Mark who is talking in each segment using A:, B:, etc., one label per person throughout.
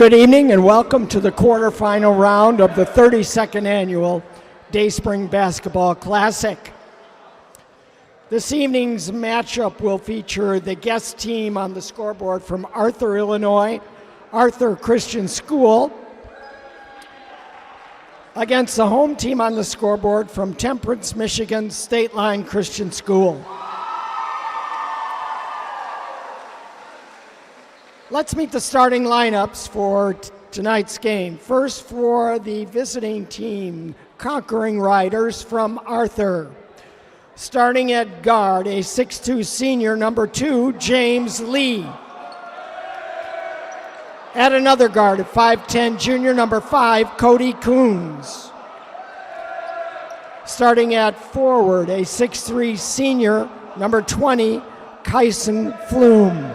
A: Good evening and welcome to the quarterfinal round of the 32nd annual Dayspring Basketball Classic. This evening's matchup will feature the guest team on the scoreboard from Arthur, Illinois, Arthur Christian School, against the home team on the scoreboard from Temperance, Michigan, State Line Christian School. Let's meet the starting lineups for tonight's game. First, for the visiting team, Conquering Riders from Arthur. Starting at guard, a 6'2 senior, number 2, James Lee. At another guard, a 5'10 junior, number 5, Cody Coons. Starting at forward, a 6'3 senior, number 20, Kyson Flume.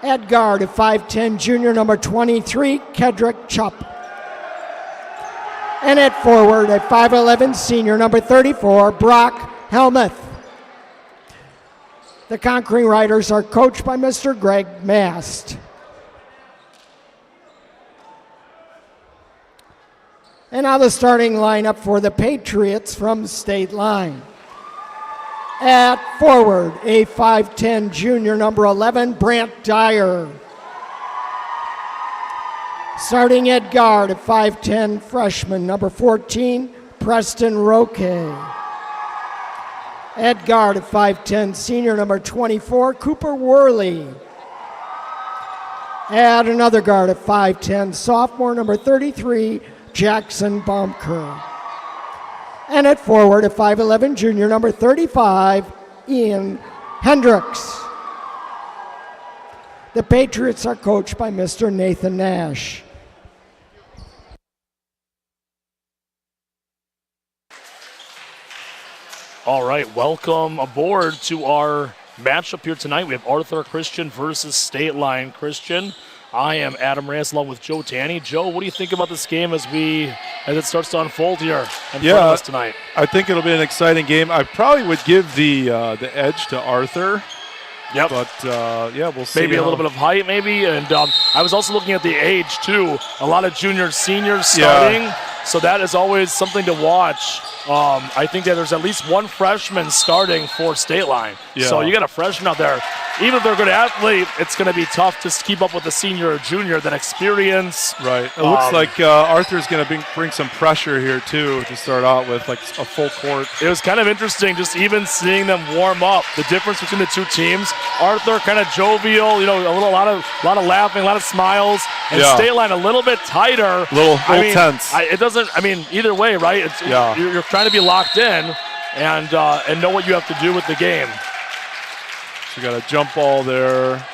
A: At guard, a 5'10 junior, number 23, Kedrick Chupp. And at forward, a 5'11 senior, number 34, Brock Helmuth. The Conquering Riders are coached by Mr. Greg Mast. And now the starting lineup for the Patriots from State Line. At forward, a 5'10 junior, number 11, Brant Dyer. Starting at guard, a 5'10 freshman, number 14, Preston Roque. At guard, a 5'10 senior, number 24, Cooper Worley. At another guard, a 5'10 sophomore, number 33, Jackson Baumker. And at forward, a 5'11 junior, number 35, Ian Hendricks. The Patriots are coached by Mr. Nathan Nash.
B: All right, welcome aboard to our matchup here tonight. We have Arthur Christian versus State Line Christian. I am Adam Reyes along with Joe Tanny. Joe, what do you think about this game as it starts to unfold here in front of us tonight?
C: I think it'll be an exciting game. I probably would give the edge to Arthur.
B: Yep.
C: But, we'll see.
B: Maybe a little bit of height, maybe. And I was also looking at the age, too. A lot of juniors, seniors starting. Yeah. So that is always something to watch. I think that there's at least one freshman starting for State Line. Yeah. So you got a freshman out there. Even if they're a good athlete, it's going to be tough to keep up with the senior or junior, then experience.
C: Right. It looks like Arthur's going to bring some pressure here, too, to start out with, like a full court.
B: It was kind of interesting just even seeing them warm up. The difference between the two teams. Arthur kind of jovial, a lot of laughing, a lot of smiles. And State Line a little bit tighter.
C: A little tense.
B: Either way, right? You're trying to be locked in and know what you have to do with the game.
C: So you got a jump ball there.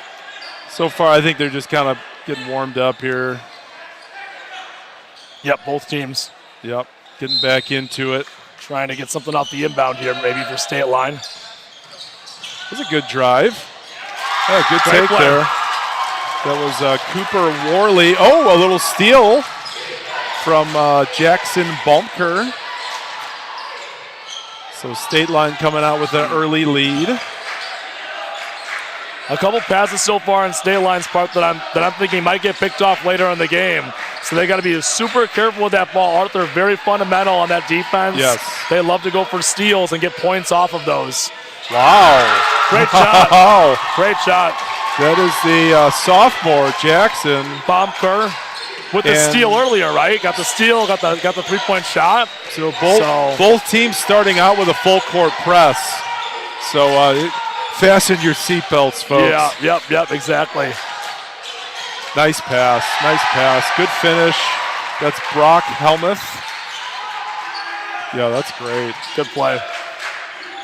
C: So far, I think they're just kind of getting warmed up here.
B: Yep, both teams.
C: Yep, getting back into it.
B: Trying to get something off the inbound here, maybe for State Line.
C: It was a good drive. Oh, good take there. That was Cooper Worley. Oh, a little steal from Jackson Baumker. So State Line coming out with an early lead.
B: A couple passes so far in State Line's part that I'm thinking might get picked off later in the game. So they got to be super careful with that ball. Arthur very fundamental on that defense.
C: Yes.
B: They love to go for steals and get points off of those.
C: Wow.
B: Great shot.
C: Wow.
B: Great shot.
C: That is the sophomore, Jackson
B: Baumker. With the steal earlier, right? Got the steal, got the 3-point shot.
C: So both teams starting out with a full court press. So fasten your seatbelts, folks.
B: Yep, exactly.
C: Nice pass. Good finish. That's Brock Helmuth. Yeah, that's great.
B: Good play.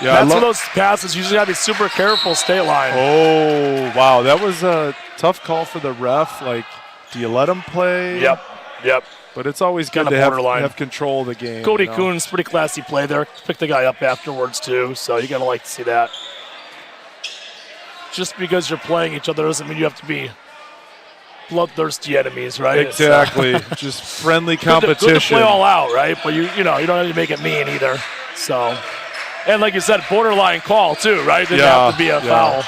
C: Yeah,
B: that's one of those passes. You just got to be super careful, State Line.
C: Oh, wow. That was a tough call for the ref. Like, do you let him play?
B: Yep.
C: But it's always good to have control of the game.
B: Cody Coons, pretty classy play there. Picked the guy up afterwards, too, so you got to like to see that. Just because you're playing each other doesn't mean you have to be bloodthirsty enemies, right?
C: Exactly. Just friendly competition.
B: Good to play all out, right? But you don't have to make it mean either. So, and like you said, borderline call, too, right? Didn't have to be a foul.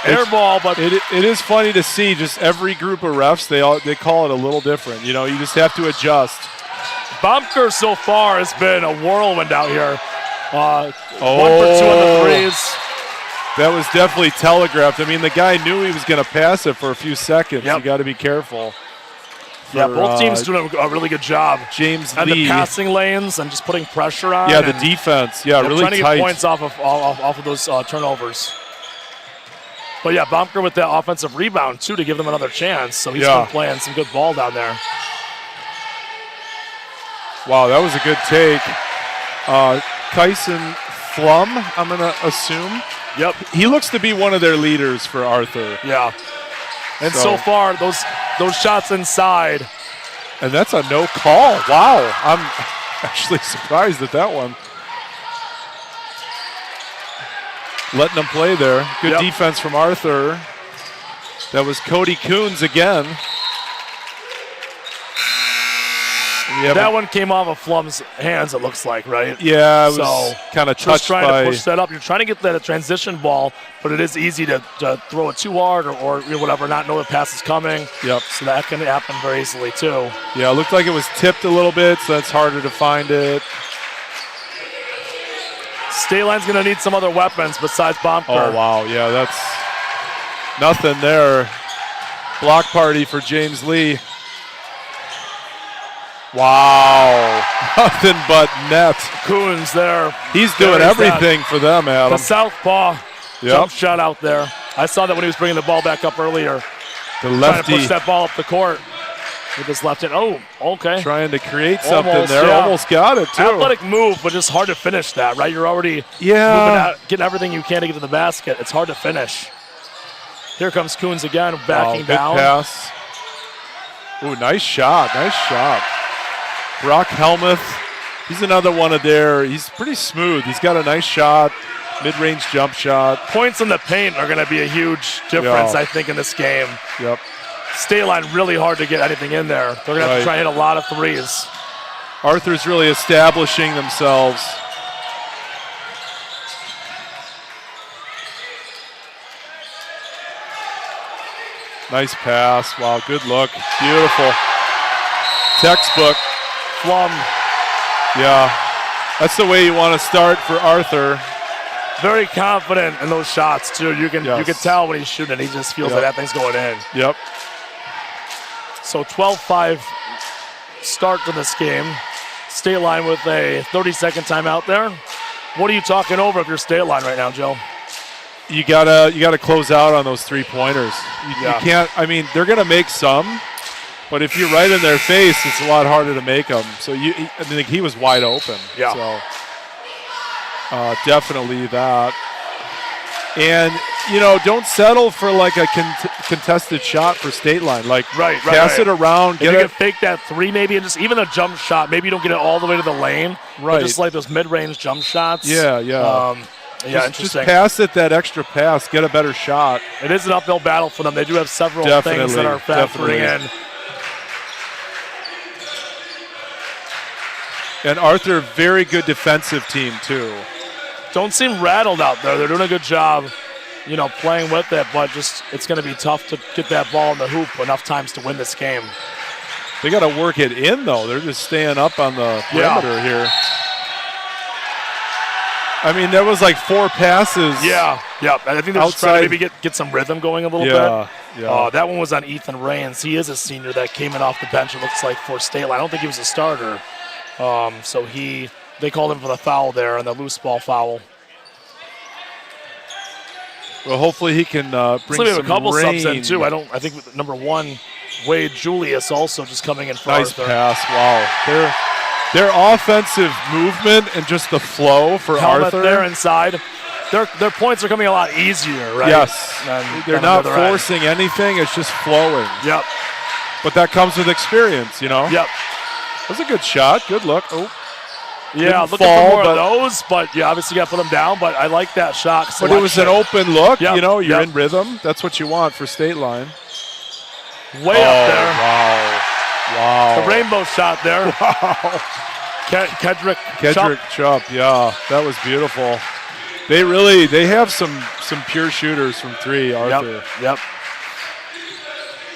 B: Air ball, but
C: It is funny to see just every group of refs, they call it a little different. You know, you just have to adjust.
B: Baumker so far has been a whirlwind out here. 1 for 2 on the threes.
C: That was definitely telegraphed. I mean, the guy knew he was going to pass it for a few seconds.
B: Yep.
C: You got to be careful.
B: Yeah,
C: For,
B: both teams doing a really good job.
C: James
B: And
C: Lee.
B: the passing lanes and just putting pressure on.
C: Yeah, the
B: and
C: defense. Yeah,
B: they're
C: really
B: trying to
C: tight.
B: get points off of those turnovers. But yeah, Baumker with that offensive rebound too to give them another chance. So he's been playing some good ball down there.
C: Wow, that was a good take. Kyson Flum, I'm going to assume.
B: Yep.
C: He looks to be one of their leaders for Arthur.
B: Yeah. And
C: So-
B: so far, those shots inside.
C: And that's a no call. Wow. I'm actually surprised at that one. Letting them play there. Good
B: Yep.
C: defense from Arthur. That was Cody Coons again.
B: That one came off of Flum's hands, it looks like, right?
C: Yeah, it was
B: So,
C: kind of
B: Just
C: touched
B: trying
C: by.
B: to push that up. You're trying to get that transition ball, but it is easy to throw it too hard or whatever, not know the pass is coming.
C: Yep.
B: So that can happen very easily too.
C: Yeah, it looked like it was tipped a little bit, so that's harder to find it.
B: State Line's going to need some other weapons besides Baumker.
C: Oh, wow. Yeah, that's nothing there. Block party for James Lee. Wow. Nothing but net.
B: Coons there.
C: He's doing
B: There is that.
C: everything for them,
B: The
C: Adam.
B: southpaw
C: Yep.
B: jump shot out there. I saw that when he was bringing the ball back up earlier.
C: The
B: Trying to
C: lefty
B: push that ball up the court with his left hand. Oh, okay.
C: trying to create something
B: Almost,
C: there.
B: yeah.
C: Almost got it, too.
B: Athletic move, but just hard to finish that, right? You're already moving out, getting everything you can to get to the basket. It's hard to finish. Here comes Coons again, backing
C: good
B: down.
C: pass. Ooh, nice shot. Nice shot. Brock Helmuth. He's another one of their. He's pretty smooth. He's got a nice shot, mid-range jump shot.
B: Points in the paint are going to be a huge difference,
C: Yeah.
B: I think, in this game.
C: Yep.
B: State Line really hard to get anything in there. They're going to have
C: Right.
B: to try and hit a lot of threes.
C: Arthur's really establishing themselves. Nice pass. Wow, good look. Beautiful. Textbook.
B: Flum,
C: Yeah. That's the way you want to start for Arthur.
B: very confident in those shots, too. You can
C: Yes.
B: tell when he's shooting. He just feels
C: Yep.
B: that thing's going in.
C: Yep.
B: So 12-5 start to this game. State Line with a 30-second timeout there. What are you talking over if you're State Line right now, Joe?
C: You gotta close out on those 3-pointers. You
B: Yeah.
C: can't. I mean, they're gonna make some, but if you're right in their face, it's a lot harder to make them. So I think he was wide open.
B: Yeah.
C: So definitely that. And don't settle for like a contested shot for State Line. Like
B: Right,
C: pass it around,
B: If
C: get
B: you can
C: it.
B: fake that three maybe, and just even a jump shot, maybe you don't get it all the way to the lane. But
C: Right.
B: just like those mid-range jump shots.
C: Yeah.
B: Yeah,
C: Just
B: interesting.
C: pass it that extra pass, get a better shot.
B: It is an uphill battle for them. They do have several things that are factoring in.
C: And Arthur, very good defensive team too.
B: Don't seem rattled out there. They're doing a good job, playing with it, but just it's going to be tough to get that ball in the hoop enough times to win this game.
C: They got to work it in though. They're just staying up on the perimeter here. I mean, there was like 4 passes.
B: Yeah. I think they're just trying to
C: Outside.
B: maybe get some rhythm going a little
C: Yeah.
B: bit.
C: Yeah.
B: That one was on Ethan Rains. He is a senior that came in off the bench, it looks like, for State Line. I don't think he was a starter. So they called him for the foul there, and the loose ball foul.
C: Well, hopefully he can bring
B: So we have
C: some
B: a couple
C: rain.
B: subs in too. I think with number 1, Wade Julius, also just coming in for
C: Nice
B: Arthur.
C: pass. Wow. Their offensive movement and just the flow for
B: Helmet
C: Arthur.
B: there inside. Their points are coming a lot easier, right?
C: Yes. They're
B: than
C: not
B: on the other end.
C: forcing anything. It's just flowing.
B: Yep.
C: But that comes with experience,
B: Yep.
C: That was a good shot. Good look. Oh.
B: Yeah,
C: Didn't
B: looking
C: fall,
B: for more
C: but-
B: of those, but you obviously got to put them down. But I like that shot.
C: But it was an
B: selection.
C: open look.
B: Yep,
C: You're
B: yep.
C: in rhythm. That's what you want for State Line.
B: Way up there.
C: Wow.
B: The rainbow shot there.
C: Wow.
B: Kedrick
C: Kedrick Chubb. Yeah, that was beautiful. They have some pure shooters from three, Arthur.
B: Yep.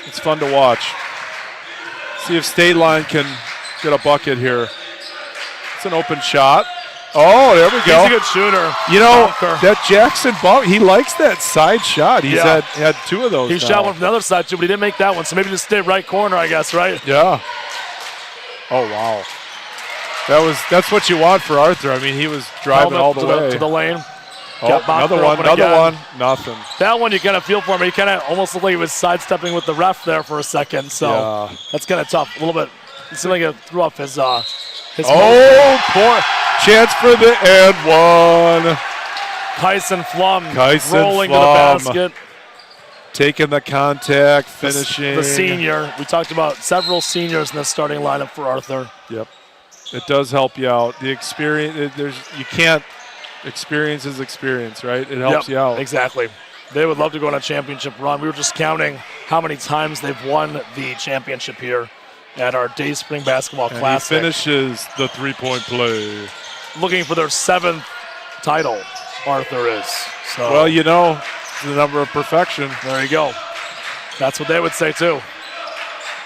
C: It's fun to watch. See if State Line can get a bucket here. It's an open shot. Oh, there we go.
B: He's a good shooter.
C: You know,
B: Bonker.
C: that Jackson Bump, he likes that side shot. He's had two of those
B: He
C: now.
B: shot one from the other side too, but he didn't make that one. So maybe just stay right corner, I guess, right?
C: Yeah. Oh, wow. That's what you want for Arthur. I mean, he was driving
B: Held
C: all
B: up
C: the
B: to
C: way.
B: to the lane.
C: Oh,
B: Got Bonker
C: another one,
B: open again.
C: nothing.
B: That one you kind of feel for him. He kind of almost looked like he was sidestepping with the ref there for a second. So that's kind of tough. A little bit. It seemed like it threw off his
C: Oh, poor chance for the and one.
B: Kyson Flum
C: Kyson
B: rolling
C: Flum.
B: to the basket.
C: Taking the contact, finishing.
B: The senior. We talked about several seniors in the starting lineup for Arthur.
C: Yep. It does help you out. The experience, experience is experience, right? It helps you out.
B: Exactly. They would love to go on a championship run. We were just counting how many times they've won the championship here at our Day Spring Basketball
C: And
B: Classic.
C: he finishes the three-point play.
B: Looking for their 7th title, Arthur is. So
C: Well, you know, it's the number of perfection.
B: there you go. That's what they would say too.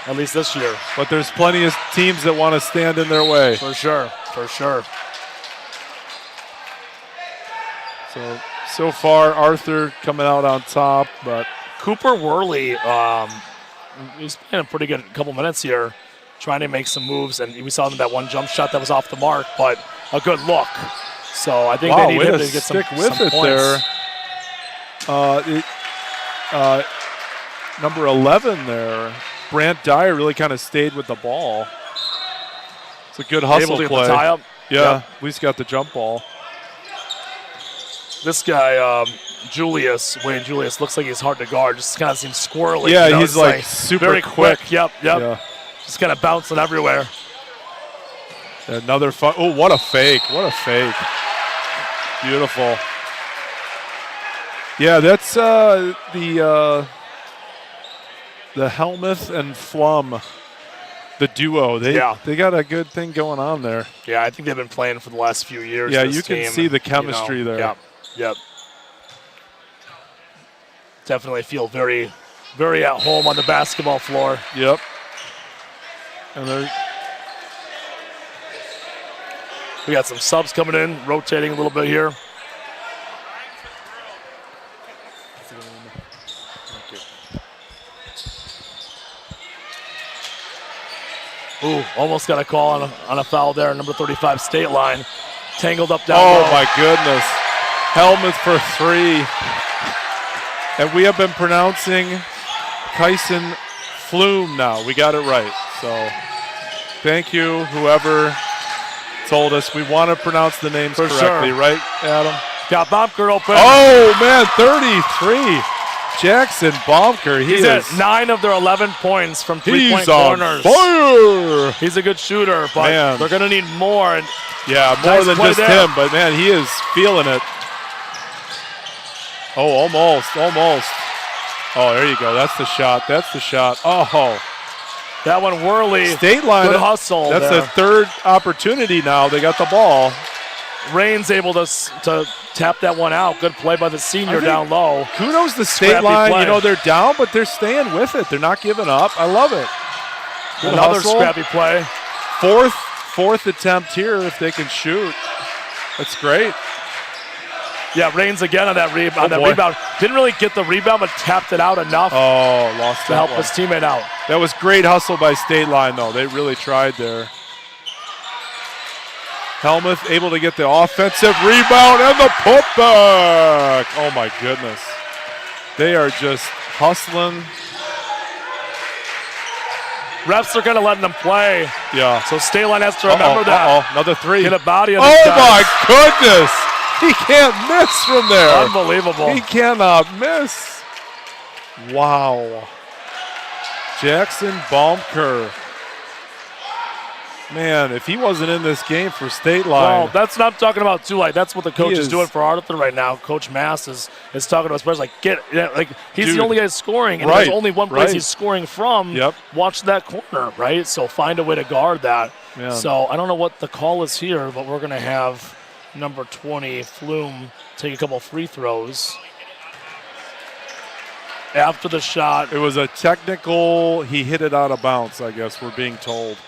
B: At least this year.
C: But there's plenty of teams that want to stand in their way.
B: For sure.
C: So far, Arthur coming out on top, but
B: Cooper Worley, he's playing a pretty good couple minutes here, trying to make some moves, and we saw him that one jump shot that was off the mark, but a good look. So I think they need
C: way
B: him
C: to
B: to get some,
C: stick with
B: some
C: it
B: points.
C: there. Number 11 there, Brant Dyer really kind of stayed with the ball. It's a good hustle
B: Able to get
C: play.
B: the tie up.
C: Yeah,
B: Yep.
C: at least got the jump ball.
B: This guy, Wayne Julius, looks like he's hard to guard. Just kind of seems squirrely.
C: Yeah,
B: you know,
C: he's
B: just
C: like super
B: very
C: quick.
B: Yep.
C: Yeah.
B: Just kind of bouncing everywhere.
C: Another fun. Oh, what a fake! What a fake! Beautiful. Yeah, that's the Helmuth and Flum, the duo. They got a good thing going on there.
B: Yeah, I think they've been playing for the last few years.
C: Yeah,
B: this
C: you can
B: team,
C: see the chemistry there.
B: Yep. Definitely feel very, very at home on the basketball floor.
C: Yep. And
B: we got some subs coming in, rotating a little bit here. Ooh, almost got a call on a foul there. Number 35, State Line. Tangled up down low.
C: my goodness. Helmuth for three. And we have been pronouncing Kyson Flume now. We got it right. So thank you, whoever told us. We want to pronounce the names
B: For
C: correctly,
B: sure.
C: right, Adam?
B: Got Baumker open.
C: Oh, man, 33. Jackson Baumker.
B: He's at 9 of their 11 points from three-point
C: He's on
B: corners.
C: fire.
B: He's a good shooter, but
C: Man.
B: they're going to need more. And
C: Yeah, more
B: Nice
C: than
B: play
C: just
B: there.
C: him, but man, he is feeling it. Oh, almost. Oh, there you go. That's the shot. Oh,
B: that one, Worley.
C: State Line.
B: Good hustle
C: That's
B: there.
C: the third opportunity now. They got the ball.
B: Rain's able to tap that one out. Good play by the senior down low.
C: Kudos to State
B: Scrappy
C: Line.
B: play.
C: You know, they're down, but they're staying with it. They're not giving up. I love it. Good
B: Another
C: hustle.
B: scrappy play.
C: Fourth attempt here if they can shoot. That's great.
B: Yeah, Rains again on that
C: boy.
B: rebound. Didn't really get the rebound, but tapped it out enough
C: Oh, lost
B: to
C: that
B: help
C: one.
B: his teammate out.
C: That was great hustle by State Line, though. They really tried there. Helmuth able to get the offensive rebound and the putback. Oh, my goodness. They are just hustling.
B: Refs are kind of letting them play.
C: Yeah.
B: So State Line has to remember that.
C: Another three.
B: Get a body on
C: Oh,
B: this guy.
C: my goodness. He can't miss from there.
B: Unbelievable.
C: He cannot miss. Wow. Jackson Baumker. Man, if he wasn't in this game for State Line.
B: Well, that's not talking about too light. That's what the coach is
C: is-
B: doing for Arthur right now. Coach Mass is talking to his players he's
C: Dude.
B: the only guy scoring, and
C: Right,
B: there's only one place
C: right.
B: he's scoring from.
C: Yep.
B: Watch that corner, right? So find a way to guard that.
C: Man.
B: So I don't know what the call is here, but we're going to have number 20, Flume, take a couple free throws. After the shot.
C: It was a technical, he hit it out of bounds, I guess we're being told.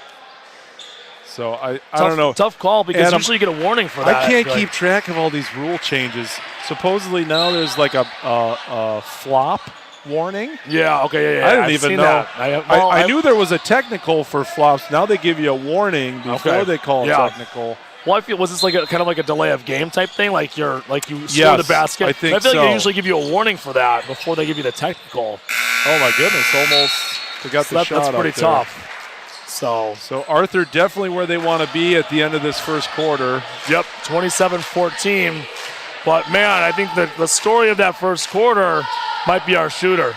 C: So I don't know.
B: Tough call because
C: Adam,
B: usually you get a warning for that.
C: I can't keep track of all these rule changes. Supposedly now there's like a flop warning.
B: Yeah, okay, yeah.
C: I didn't
B: I've
C: even
B: seen
C: know.
B: That.
C: I knew there was a technical for flops. Now they give you a warning before they call it technical.
B: Well, I feel was this like kind of like a delay of game type thing, like you score
C: Yes,
B: the basket.
C: I think
B: I feel
C: so.
B: like they usually give you a warning for that before they give you the technical.
C: Oh my goodness! Almost forgot the shot.
B: That's pretty
C: up there.
B: tough.
C: So Arthur definitely where they want to be at the end of this first quarter.
B: Yep, 27-14. But man, I think that the story of that first quarter might be our shooter.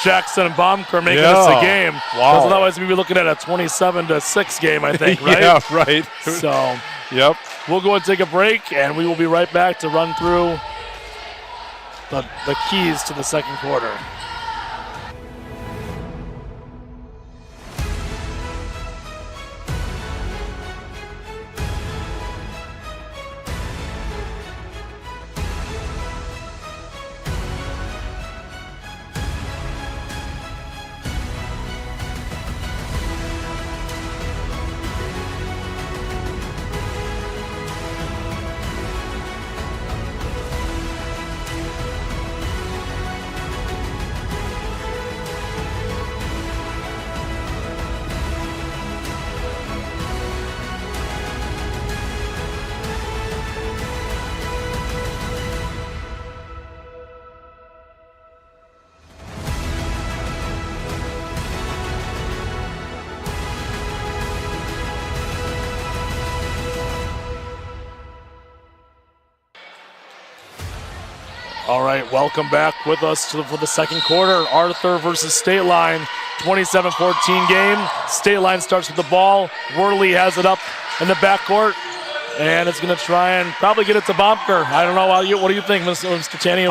B: Jackson Baumker making us a game.
C: Wow.
B: Because otherwise we'd be looking at a 27-6 game, I think, right?
C: Yeah, right.
B: So
C: yep.
B: we'll go and take a break, and we will be right back to run through the keys to the second quarter. All right, welcome back with us for the second quarter. Arthur versus State Line, 27-14 game. State Line starts with the ball. Worley has it up in the backcourt, and it's going to try and probably get it to Baumker. I don't know. What do you think, Mr. Tanny?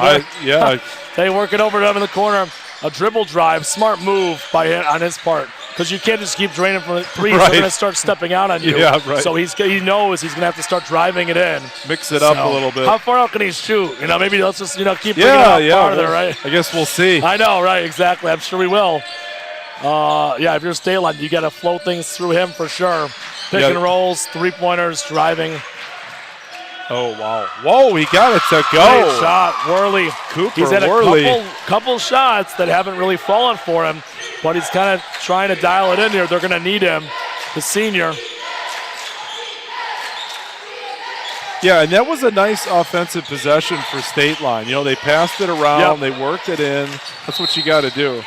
B: They work it over to him in the corner. A dribble drive, smart move on his part. Because you can't just keep draining from the threes. They're going to start stepping out on you.
C: Yeah, right.
B: So he knows he's going to have to start driving it in.
C: Mix it up a little bit.
B: How far out can he shoot? Maybe let's just keep bringing it out farther, right?
C: I guess we'll see.
B: I know, right? Exactly. I'm sure we will. If you're State Line, you got to flow things through him for sure. Pick and rolls, 3-pointers, driving.
C: Oh, wow. Whoa, he got it to go.
B: Great shot, Worley. He's had a couple shots that haven't really fallen for him, but he's kind of trying to dial it in here. They're going to need him, the senior.
C: Yeah, and that was a nice offensive possession for State Line. They passed it around. They worked it in. That's what you got to do.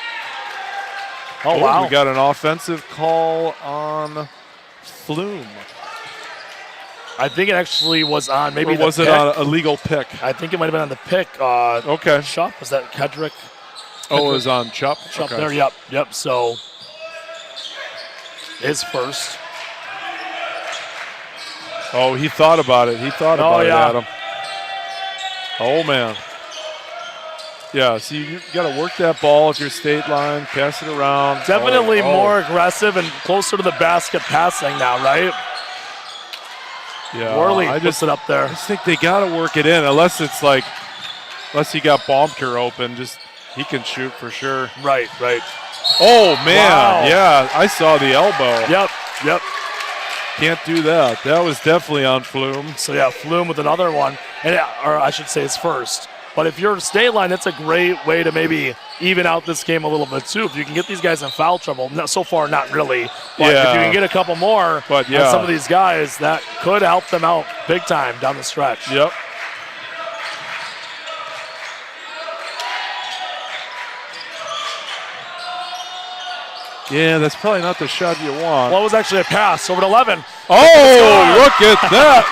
B: Oh, wow.
C: We got an offensive call on Flume.
B: I think it actually was on maybe
C: or was it on a legal pick?
B: I think it might have been on the pick.
C: Okay.
B: Shup, was that Kedrick?
C: Oh, it was on Chup?
B: Chup there, yep. So his first.
C: Oh, he thought about it. It, Adam. Oh, man. Yeah, so you got to work that ball if you're State Line, pass it around.
B: Definitely more aggressive and closer to the basket passing now, right?
C: Yeah,
B: Worley puts it up there.
C: I just think they got to work it in, unless you got Baumker open. He can shoot for sure.
B: Right.
C: Oh, man.
B: Wow.
C: Yeah, I saw the elbow.
B: Yep.
C: Can't do that. That was definitely on Flume.
B: So, yeah, Flume with another one. Or I should say his first. But if you're State Line, that's a great way to maybe even out this game a little bit, too. If you can get these guys in foul trouble. So far, not really. But if you can get a couple more on some of these guys, that could help them out big time down the stretch.
C: Yep. Yeah, that's probably not the shot you want.
B: Well, it was actually a pass over to Levin.
C: Oh, look at that.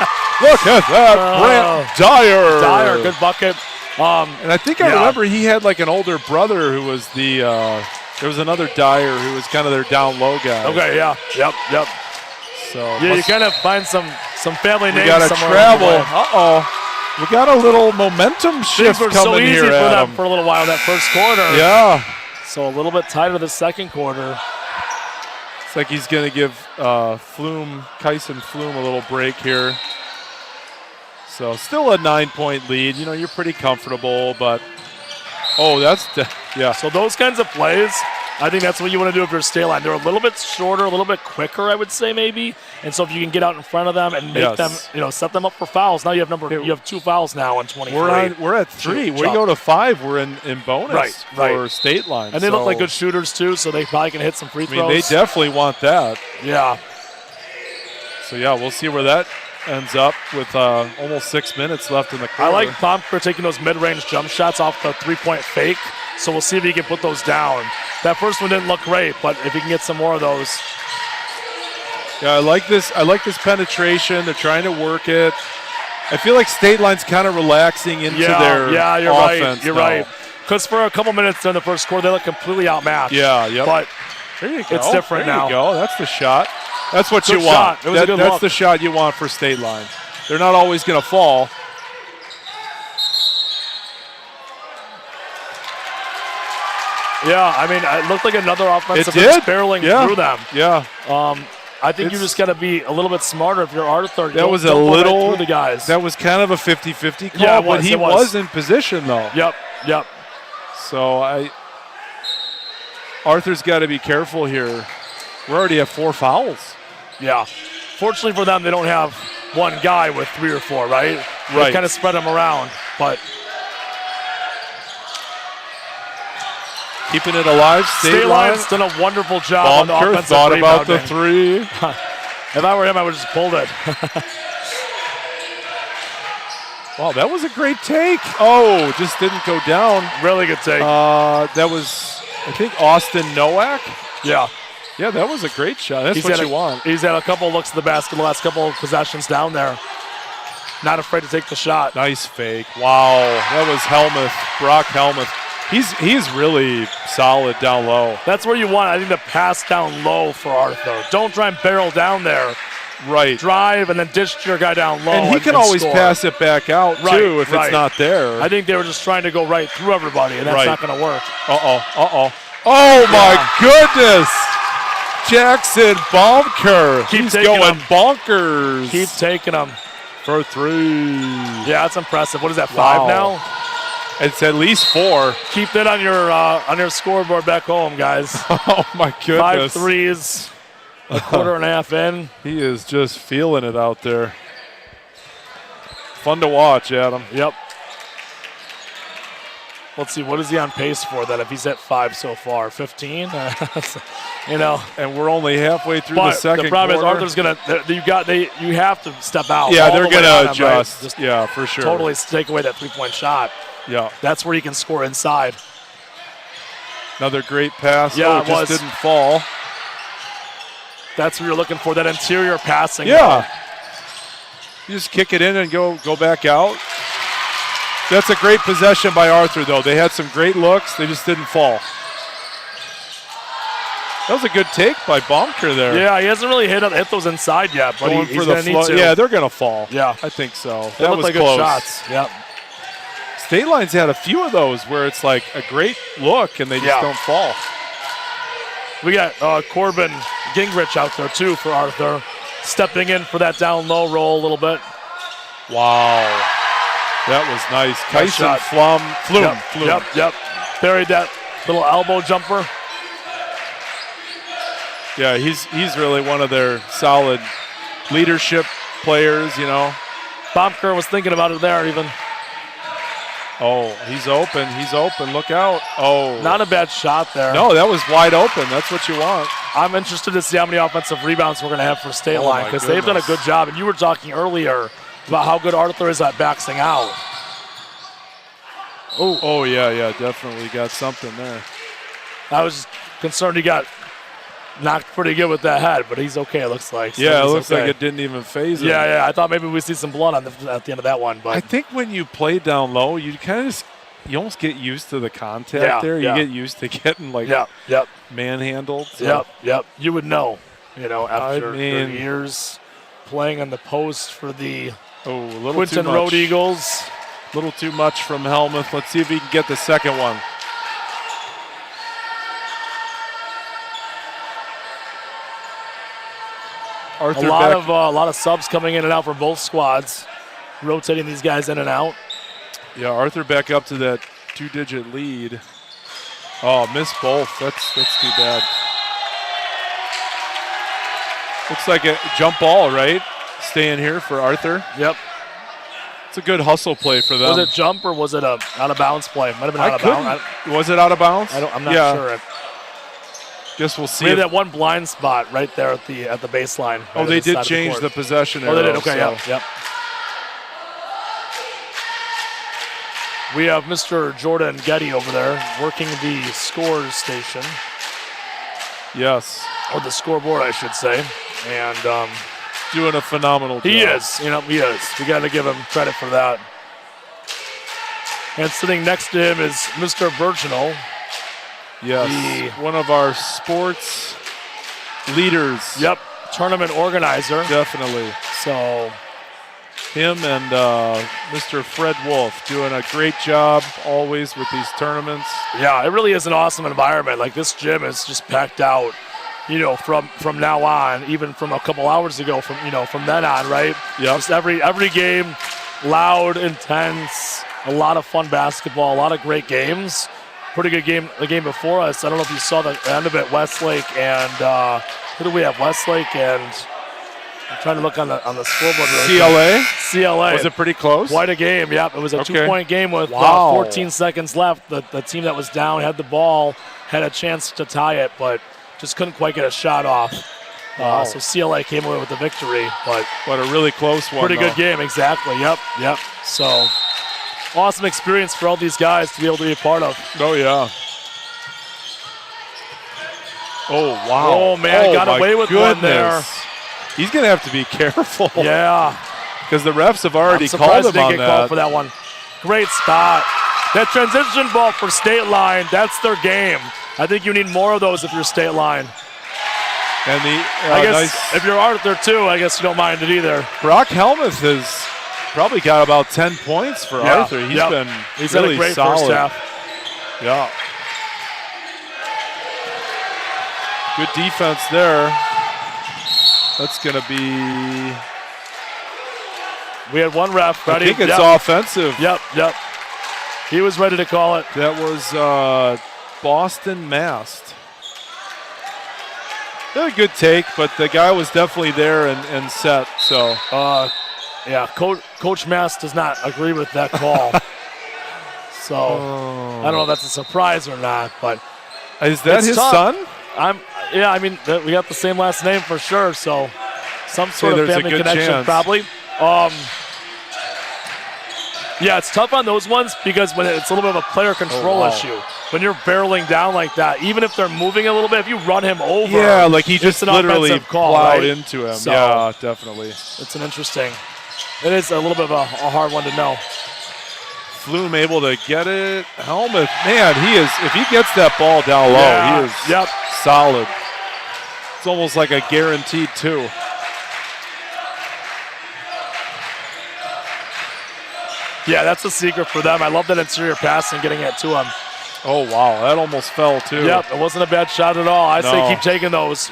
C: Look at that. Grant Dyer.
B: Good bucket.
C: And I think I remember he had like an older brother who was there was another Dyer who was kind of their down low guy.
B: Okay, yeah. Yep.
C: So
B: you kind of find some family names.
C: We got to
B: somewhere.
C: travel. We got a little momentum shift
B: coming
C: so
B: easy
C: here,
B: for
C: Adam.
B: them for a little while that first quarter.
C: Yeah.
B: So a little bit tighter the second quarter.
C: It's like he's going to give Kyson Flume a little break here. So still a 9-point lead. You know, you're pretty comfortable, but yeah.
B: So those kinds of plays, I think that's what you want to do if you're State Line. They're a little bit shorter, a little bit quicker, I would say maybe. And so if you can get out in front of them and make them, set them up for fouls. Now you have 2 fouls now in 23.
C: We're at 3. We go to 5. We're in bonus for State Line.
B: And they look like good shooters too, so they probably can hit some free throws.
C: I mean, they definitely want that.
B: Yeah.
C: So yeah, we'll see where that ends up with almost 6 minutes left in the quarter.
B: I like Baumker taking those mid-range jump shots off the 3-point fake. So we'll see if he can put those down. That first one didn't look great, but if he can get some more of those.
C: Yeah, I like this penetration. They're trying to work it. I feel like State Line's kind of relaxing into their
B: you're
C: offense.
B: You're right. Because for a couple minutes during the first quarter, they look completely outmatched.
C: Yeah, yep.
B: But
C: there you go.
B: It's different
C: there
B: now.
C: You go. That's the shot. That's what
B: Good
C: you want.
B: shot. It was a good
C: that's
B: look.
C: the shot you want for State Line. They're not always going to fall.
B: Yeah, I mean, it looked like another offensive
C: It did.
B: barreling through them.
C: Yeah.
B: I think you just got to be a little bit smarter if you're Arthur.
C: That was
B: don't go right through the guys.
C: That was kind of a 50-50 call,
B: Yeah,
C: but he was in position though.
B: Yep.
C: So Arthur's got to be careful here. We already have 4 fouls.
B: Yeah. Fortunately for them, they don't have one guy with 3 or 4, right? They kind of spread them around, but
C: keeping it alive. State
B: Line's done a wonderful job on the
C: Baumker
B: offensive
C: thought about the
B: rebounding.
C: 3.
B: If I were him, I would have just pulled it.
C: Wow, that was a great take. Oh, just didn't go down.
B: Really good take.
C: That was, I think, Austin Nowak.
B: Yeah.
C: Yeah, that was a great shot. That's what you want.
B: He's had a couple looks at the basket the last couple of possessions down there. Not afraid to take the shot.
C: Nice fake. Wow, that was Helmuth, Brock Helmuth. He's really solid down low.
B: That's where you want, I think, the pass down low for Arthur. Don't try and barrel down there.
C: Right.
B: Drive and then dish your guy down low.
C: And he can always
B: score.
C: pass it back out, too, if it's not there.
B: I think they were just trying to go right through everybody, and that's not going to work.
C: Oh, my goodness. Jackson Baumker. He's going bonkers.
B: Keep taking them.
C: For 3.
B: Yeah, that's impressive. What is that, 5 now?
C: It's at least 4.
B: Keep that on your scoreboard back home, guys.
C: Oh, my
B: 5
C: goodness.
B: threes, a quarter and a half in.
C: He is just feeling it out there. Fun to watch, Adam.
B: Yep. Let's see, what is he on pace for then if he's at 5 so far? 15?
C: And we're only halfway through the second quarter.
B: The problem is Arthur's going to – you have to step out.
C: Yeah, they're going to adjust.
B: Just
C: yeah, for sure.
B: Totally take away that 3-point shot.
C: Yeah.
B: That's where you can score inside.
C: Another great pass.
B: Yeah,
C: it just didn't fall.
B: That's what you're looking for, that interior passing.
C: Yeah. You just kick it in and go back out. That's a great possession by Arthur, though. They had some great looks. They just didn't fall. That was a good take by Baumker there.
B: Yeah, he hasn't really hit those inside yet, but he's going to need to.
C: Yeah, they're going to fall.
B: Yeah.
C: I think so.
B: They
C: that was
B: like
C: close.
B: Good shots. Yep.
C: State Line's had a few of those where it's like a great look and they just don't fall.
B: We got Corbin Gingrich out there, too, for Arthur. Stepping in for that down low roll a little bit.
C: Wow. That was nice. Kyson Flum.
B: Yep. Buried that little elbow jumper.
C: Yeah, he's really one of their solid leadership players, you know.
B: Baumker was thinking about it there even.
C: Oh, he's open. Look out. Oh.
B: Not a bad shot there.
C: No, that was wide open. That's what you want.
B: I'm interested to see how many offensive rebounds we're going to have for State Line because they've done a good job. And you were talking earlier about how good Arthur is at backing out.
C: Oh, yeah, definitely got something there.
B: I was concerned he got knocked pretty good with that head, but he's okay, it looks like. So
C: yeah, it looks like it didn't even phase him.
B: Yeah, I thought maybe we'd see some blood at the end of that one. But
C: I think when you play down low, you kind of you almost get used to the contact there. You get used to getting manhandled. So.
B: Yep. You would know, after years playing on the post for the Quinton Road Eagles.
C: A little too much from Helmuth. Let's see if he can get the second one. A
B: lot of subs coming in and out for both squads. rotating these guys in and out.
C: Yeah, Arthur back up to that 2-digit lead. Oh, missed both. That's too bad. Looks like a jump ball, right? Staying here for Arthur.
B: Yep.
C: It's a good hustle play for them.
B: Was it jump or was it a out of bounds play? Might have been out of bounds.
C: Was it out of bounds?
B: I'm not sure.
C: Guess we'll see.
B: We had that one blind spot right there at the baseline. Right
C: Oh, they did
B: side
C: change the possession arrow.
B: Oh, they did. Okay,
C: so.
B: yep. We have Mr. Jordan Getty over there working the scores station.
C: Yes.
B: Or the scoreboard, I should say. And
C: doing a phenomenal job.
B: He is. He is. We got to give him credit for that. And sitting next to him is Mr. Virginal.
C: Yes. One of our sports leaders.
B: Yep. Tournament organizer.
C: Definitely.
B: So
C: him and Mr. Fred Wolf doing a great job always with these tournaments.
B: Yeah, it really is an awesome environment. Like, this gym is just packed out, from now on, even from a couple hours ago, from then on, right?
C: Yep.
B: Just every game, loud, intense, a lot of fun basketball, a lot of great games. Pretty good game, the game before us. I don't know if you saw the end of it, Westlake and who do we have? Westlake and I'm trying to look on the scoreboard. CLA.
C: Was it pretty close?
B: Quite a game, yep. It was a 2-point game with 14 seconds left. The team that was down had the ball, had a chance to tie it, but just couldn't quite get a shot off. So CLA came away with the victory. But
C: a really close one.
B: Pretty good game, exactly. Yep. So awesome experience for all these guys to be able to be a part of.
C: Oh, yeah. Oh, wow.
B: Oh, man, got away with one there.
C: He's going to have to be careful.
B: Yeah.
C: Because the refs have already called him on that.
B: Called for that one. Great spot. That transition ball for State Line, that's their game. I think you need more of those if you're State Line.
C: And
B: I guess if you're Arthur, too, I guess you don't mind it either.
C: Brock Helmuth has probably got about 10 points for Arthur. He's been really
B: had a great
C: solid.
B: First half.
C: Yeah. Good defense there. That's going to be...
B: We had one ref ready.
C: I think it's offensive.
B: Yep. He was ready to call it.
C: That was Boston Mast. They had a good take, but the guy was definitely there and set. So,
B: yeah, Coach Mast does not agree with that call. So I don't know if that's a surprise or not, but
C: is that his son?
B: We got the same last name for sure. So some sort of family connection,
C: chance.
B: probably. Yeah, it's tough on those ones because when it's a little bit of a player control issue. When you're barreling down like that, even if they're moving a little bit, if you run him over,
C: like he just literally plowed into him.
B: So,
C: yeah, definitely.
B: It is a little bit of a hard one to know.
C: Flume able to get it. Helmuth, man, if he gets that ball down low, he is solid. It's almost like a guaranteed 2.
B: Yeah, that's the secret for them. I love that interior pass and getting it to him.
C: Oh, wow. That almost fell, too.
B: Yep, it wasn't a bad shot at all. I say keep taking those.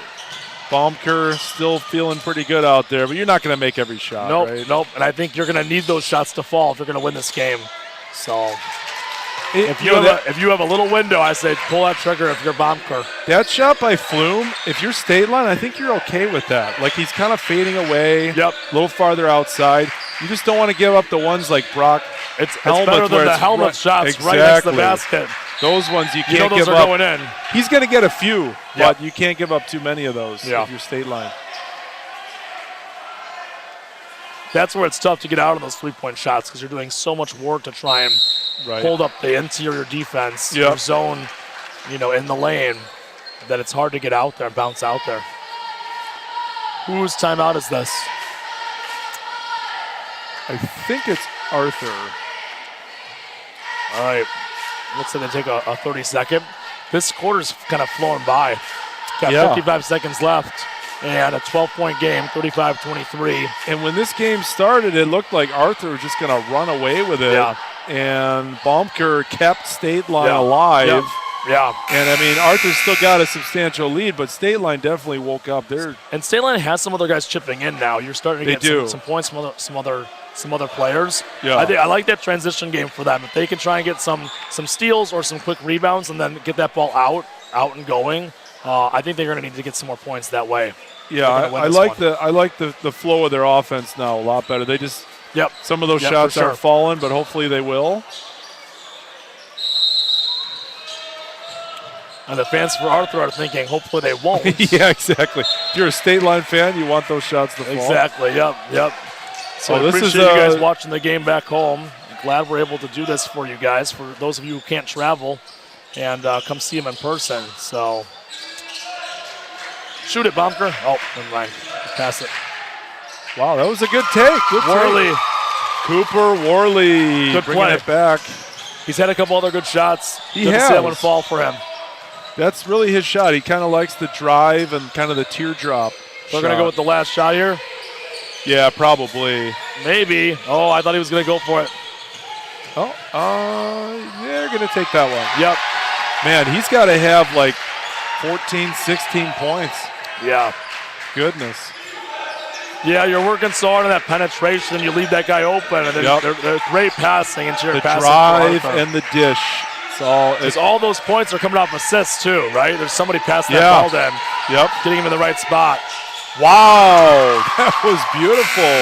C: Baumker still feeling pretty good out there, but you're not going to make every shot, right?
B: Nope. And I think you're going to need those shots to fall if you're going to win this game. So if you have a little window, I say pull that trigger if you're Baumker.
C: That shot by Flume, if you're State Line, I think you're okay with that. Like, he's kind of fading away, a little farther outside. You just don't want to give up the ones like Brock.
B: It's better than the Helmet shots right next to the basket.
C: Those ones you can't
B: those
C: give
B: are
C: up.
B: Going in.
C: He's going to get a few, but you can't give up too many of those if you're State Line.
B: That's where it's tough to get out of those three-point shots because you're doing so much work to try and hold up the interior defense, your zone, in the lane, that it's hard to get out there and bounce out there. Whose timeout is this?
C: I think it's Arthur.
B: All right. Looks like they take a 30-second. This quarter's kind of flown by. Got 55 seconds left. And a 12-point game, 35-23.
C: And when this game started, it looked like Arthur was just going to run away with it. Yeah. And Baumker kept State Line alive.
B: Yeah.
C: And, I mean, Arthur's still got a substantial lead, but State Line definitely woke up.
B: And State Line has some other guys chipping in now. You're starting to get some points from some other players.
C: Yeah.
B: I like that transition game for them. If they can try and get some steals or some quick rebounds and then get that ball out and going, I think they're going to need to get some more points that way.
C: Yeah, I like the flow of their offense now a lot better. They just some of those shots aren't falling, but hopefully they will.
B: And the fans for Arthur are thinking, hopefully they won't.
C: Yeah, exactly. If you're a State Line fan, you want those shots to fall.
B: Exactly. Yep. So I appreciate you guys watching the game back home. Glad we're able to do this for you guys. For those of you who can't travel, and come see them in person. So shoot it, Baumker. Oh, never mind. Pass it.
C: Wow, that was a good take. Good
B: Worley.
C: take. Cooper Worley bringing it back.
B: He's had a couple other good shots.
C: He
B: Didn't
C: has.
B: see that one fall for him.
C: That's really his shot. He kind of likes the drive and kind of the teardrop.
B: We're going to go with the last shot here?
C: Yeah, probably.
B: Maybe. Oh, I thought he was going to go for it.
C: Oh, they're going to take that one.
B: Yep.
C: Man, he's got to have like 14, 16 points.
B: Yeah.
C: Goodness.
B: Yeah, you're working so hard on that penetration, you leave that guy open, and then they're great passing into your passing.
C: The drive and the dish.
B: It's all those points are coming off assists too, right? There's somebody passing that ball then.
C: Yep.
B: Getting him in the right spot.
C: Wow, that was beautiful.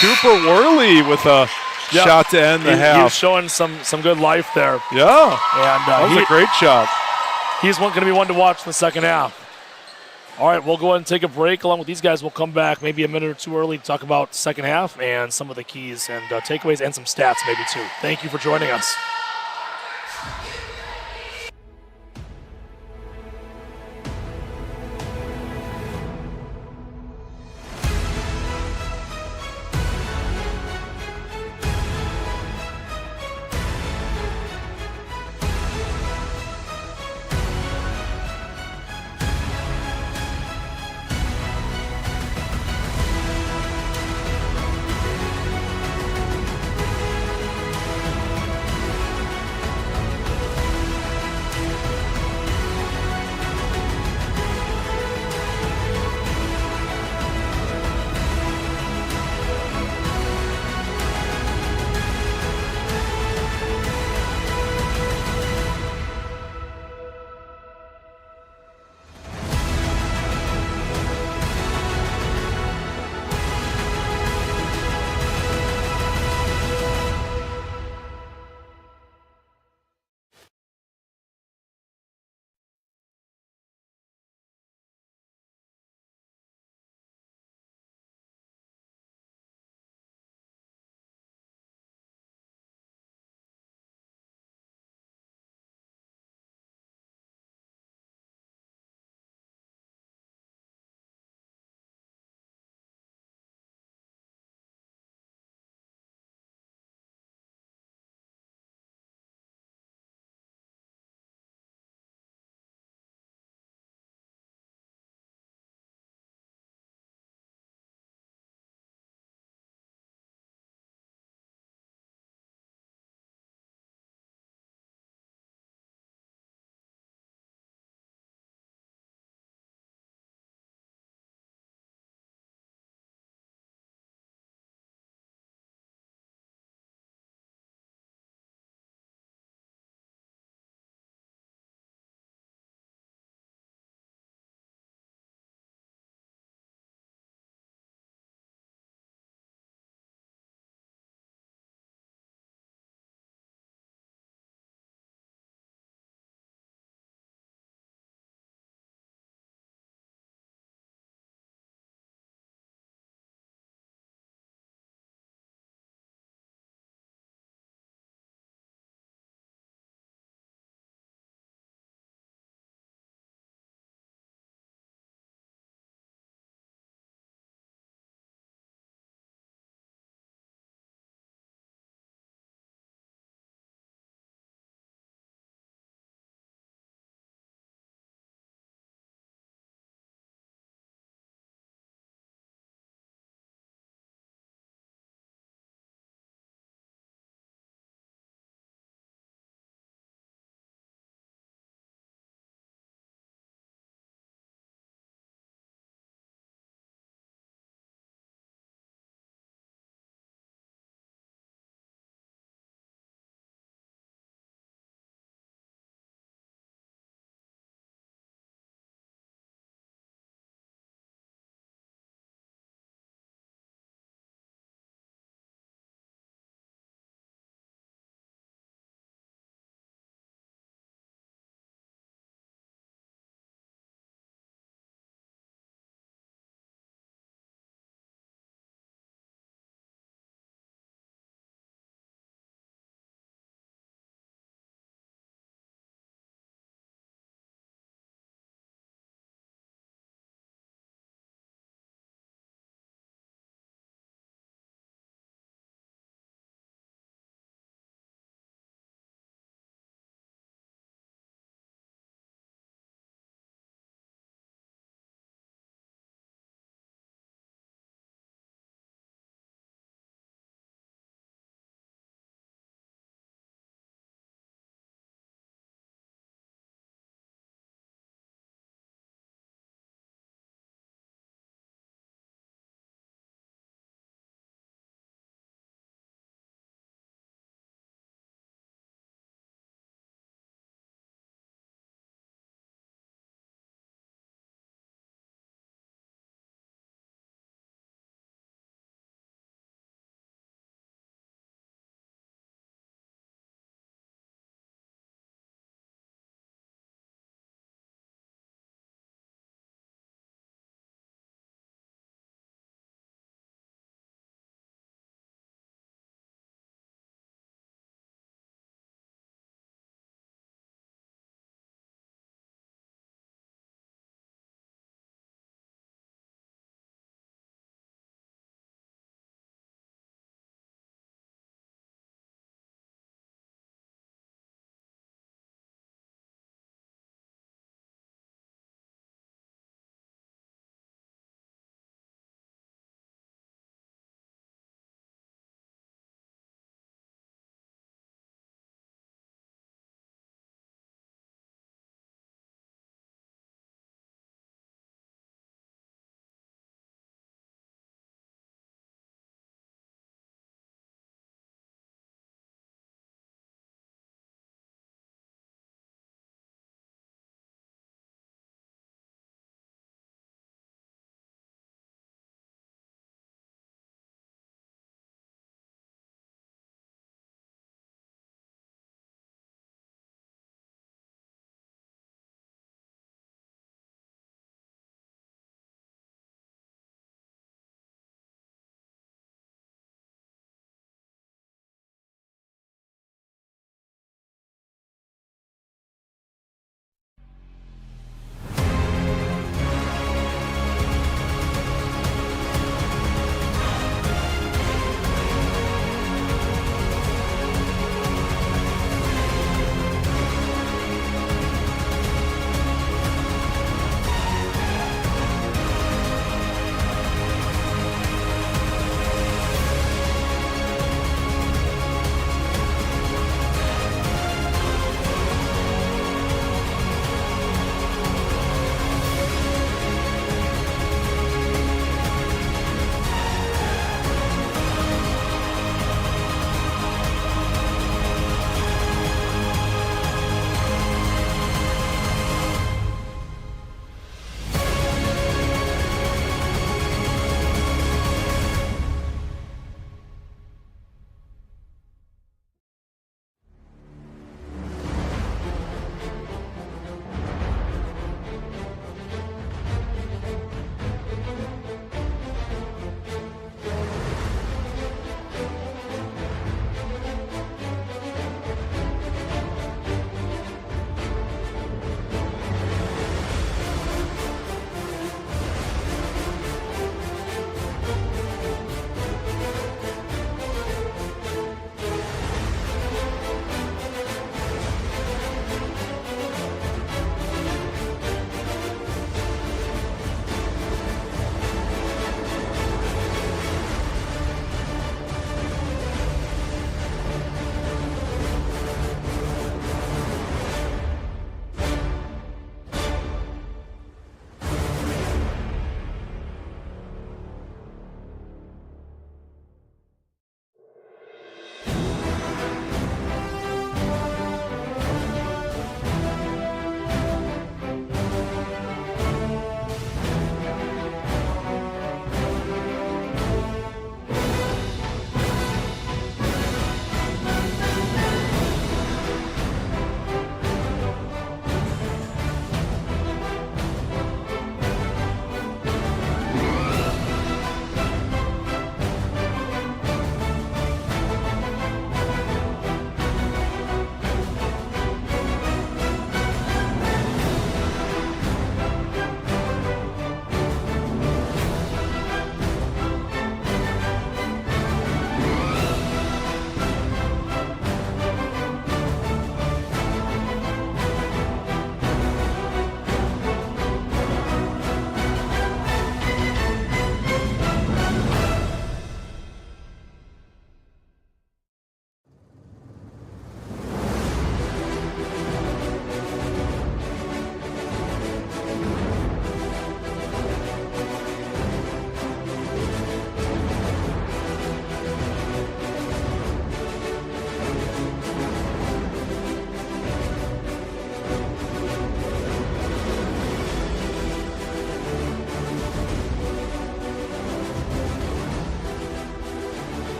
C: Cooper Worley with a shot to end the half.
B: He's showing some good life there.
C: Yeah,
B: and
C: that was a great shot.
B: He's going to be one to watch in the second half. All right, we'll go ahead and take a break. Along with these guys, we'll come back maybe a minute or two early to talk about second half and some of the keys and takeaways and some stats maybe too. Thank you for joining us.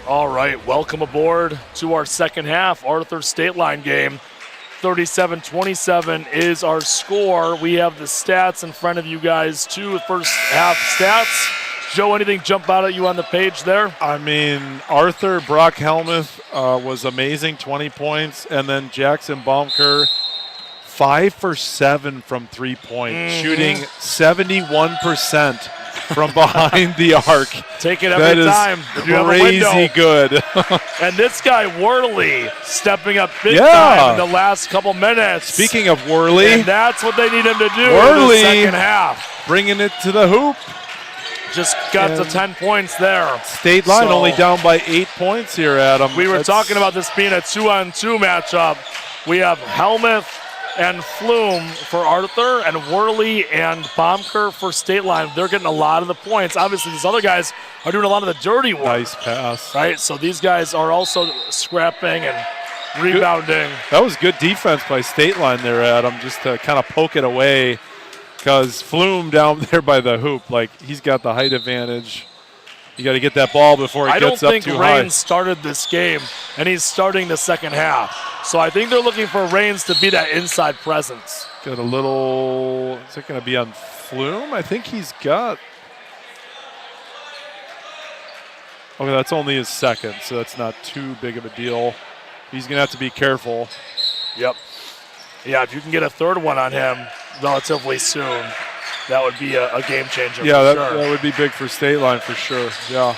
B: All right, welcome aboard to our second half Arthur State Line game. 37-27 is our score. We have the stats in front of you guys too. The first half stats. Joe, anything jump out at you on the page there?
C: I mean, Arthur Brock Helmuth was amazing, 20 points, and then Jackson Baumker, 5 for 7 from 3-point, shooting 71% from behind the arc.
B: Take it every time.
C: That is crazy good.
B: And this guy, Worley, stepping up big time in the last couple minutes.
C: Speaking of Worley.
B: And that's what they need him to do
C: Worley,
B: in the second half.
C: Bringing it to the hoop.
B: Just got to 10 points there.
C: State Line only down by 8 points here, Adam.
B: We were talking about this being a 2-on-2 matchup. We have Helmuth and Flume for Arthur and Worley and Baumker for State Line. They're getting a lot of the points. Obviously, these other guys are doing a lot of the dirty work.
C: Nice pass.
B: Right, so these guys are also scrapping and rebounding.
C: That was good defense by State Line there, Adam, just to kind of poke it away. Because Flume down there by the hoop, like he's got the height advantage. You got to get that ball before it gets up too high.
B: I don't think Raines started this game, and he's starting the second half. So I think they're looking for Raines to be that inside presence.
C: Got a little, is it going to be on Flume? I think he's got. Okay, that's only his second, so that's not too big of a deal. He's going to have to be careful.
B: Yep. Yeah, if you can get a third one on him relatively soon, that would be a game changer.
C: Yeah,
B: for sure.
C: That would be big for State Line for sure. Yeah.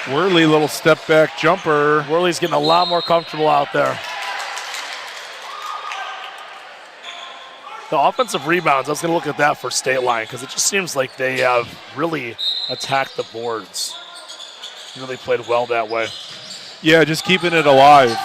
C: Worley, little step back jumper.
B: Worley's getting a lot more comfortable out there. The offensive rebounds, I was going to look at that for State Line because it just seems like they have really attacked the boards. Really played well that way.
C: Yeah, just keeping it alive.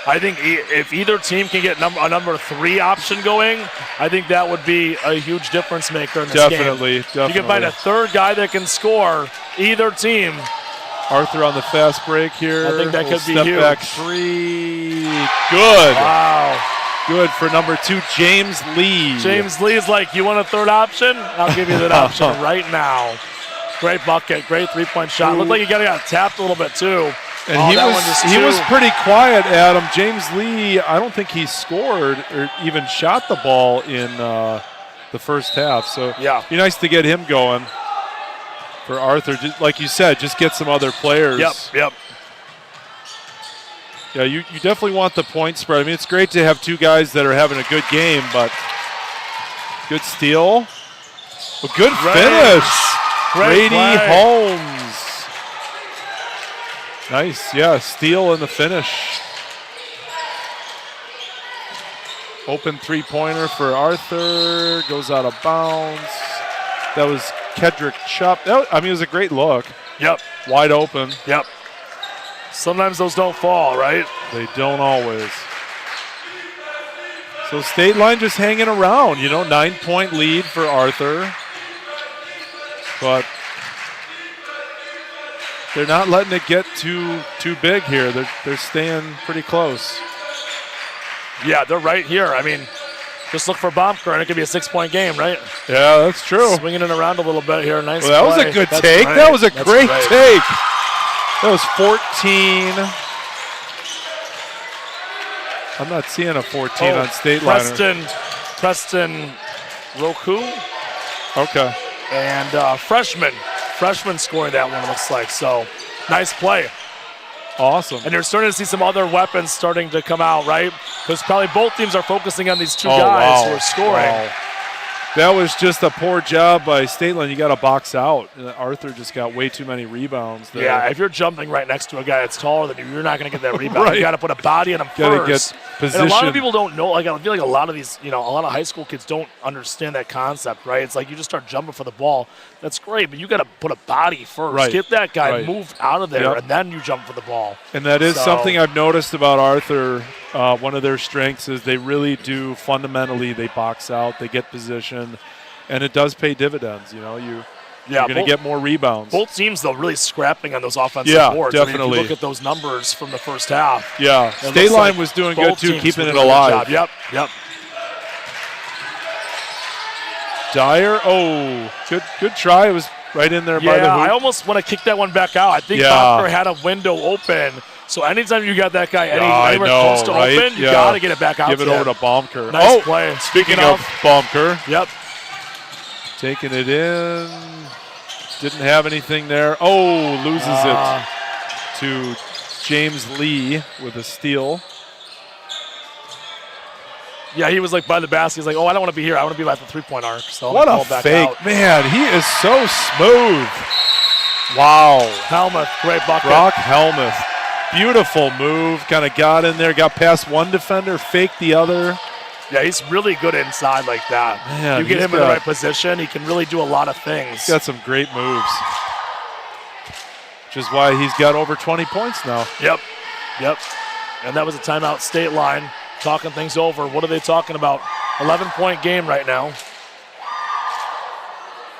B: I think if either team can get a number 3 option going, I think that would be a huge difference maker in this game.
C: Definitely.
B: You can find a third guy that can score, either team.
C: Arthur on the fast break here.
B: I think that could be
C: step
B: huge.
C: Back 3. Good.
B: Wow.
C: Good for number 2, James Lee.
B: James Lee's like, you want a third option? I'll give you that option right now. Great bucket, great three-point shot. Looked like you got tapped a little bit too.
C: And he was pretty quiet, Adam. James Lee, I don't think he scored or even shot the ball in the first half. So
B: yeah,
C: be nice to get him going for Arthur. Just, like you said, just get some other players.
B: Yep.
C: Yeah, you definitely want the point spread. I mean, it's great to have 2 guys that are having a good game, but good steal. A good finish. Brady Holmes. Nice, yeah, steal in the finish. Open three-pointer for Arthur, goes out of bounds. That was Kedrick Chupp. It was a great look.
B: Yep.
C: Wide open.
B: Yep. Sometimes those don't fall, right?
C: They don't always. So State Line just hanging around, 9-point lead for Arthur. But they're not letting it get too big here. They're staying pretty close.
B: Yeah, they're right here. I mean, just look for Baumker, and it could be a 6-point game, right?
C: Yeah, that's true.
B: Swinging it around a little bit here. Nice
C: that was a good take.
B: Right.
C: That was a great take. That was 14. I'm not seeing a 14 on State Line.
B: Preston Roku.
C: Okay.
B: And freshman scoring that one, looks like. So, nice play.
C: Awesome.
B: And you're starting to see some other weapons starting to come out, right? Because probably both teams are focusing on these 2 guys who are scoring.
C: Wow. That was just a poor job by State Line. You got to box out. Arthur just got way too many rebounds there.
B: Yeah, if you're jumping right next to a guy that's taller than you, you're not going to get that rebound.
C: Right.
B: You got to put a body on him
C: Gotta
B: first.
C: Get position.
B: And a lot of people don't know. Like, I feel like a lot of these, a lot of high school kids don't understand that concept, right? It's like you just start jumping for the ball. That's great, but you got to put a body first.
C: Right.
B: Get that guy
C: Right.
B: moved out of there,
C: Yep.
B: and then you jump for the ball.
C: And that is something I've noticed about Arthur. One of their strengths is they really do fundamentally. They box out. They get position. And it does pay dividends, You
B: Yeah,
C: You're going to get more rebounds.
B: Both teams, though, really scrapping on those offensive boards.
C: Definitely.
B: I mean, if you look at those numbers from the first half.
C: Yeah, State Line was doing good, too, keeping it alive.
B: Yep.
C: Dyer, good try. It was right in there by the hoop.
B: I almost want to kick that one back out. I think Bobker had a window open. So anytime you got that guy anywhere close to open, you got to get it back out.
C: Give it over to Baumker.
B: Nice play.
C: Speaking of Baumker.
B: Yep.
C: Taking it in. Didn't have anything there. Loses it to James Lee with a steal.
B: Yeah, he was like by the basket. He's like, I don't want to be here. I want to be by the three-point arc. So
C: what a fake. Man, he is so smooth. Wow.
B: Helmuth, great bucket.
C: Brock Helmuth. Beautiful move. Kind of got in there, got past one defender, faked the other.
B: Yeah, he's really good inside like that.
C: Man,
B: you get him in the right position, he can really do a lot of things.
C: He's got some great moves. Which is why he's got over 20 points now.
B: Yep. And that was a timeout. State Line talking things over. What are they talking about? 11-point game right now.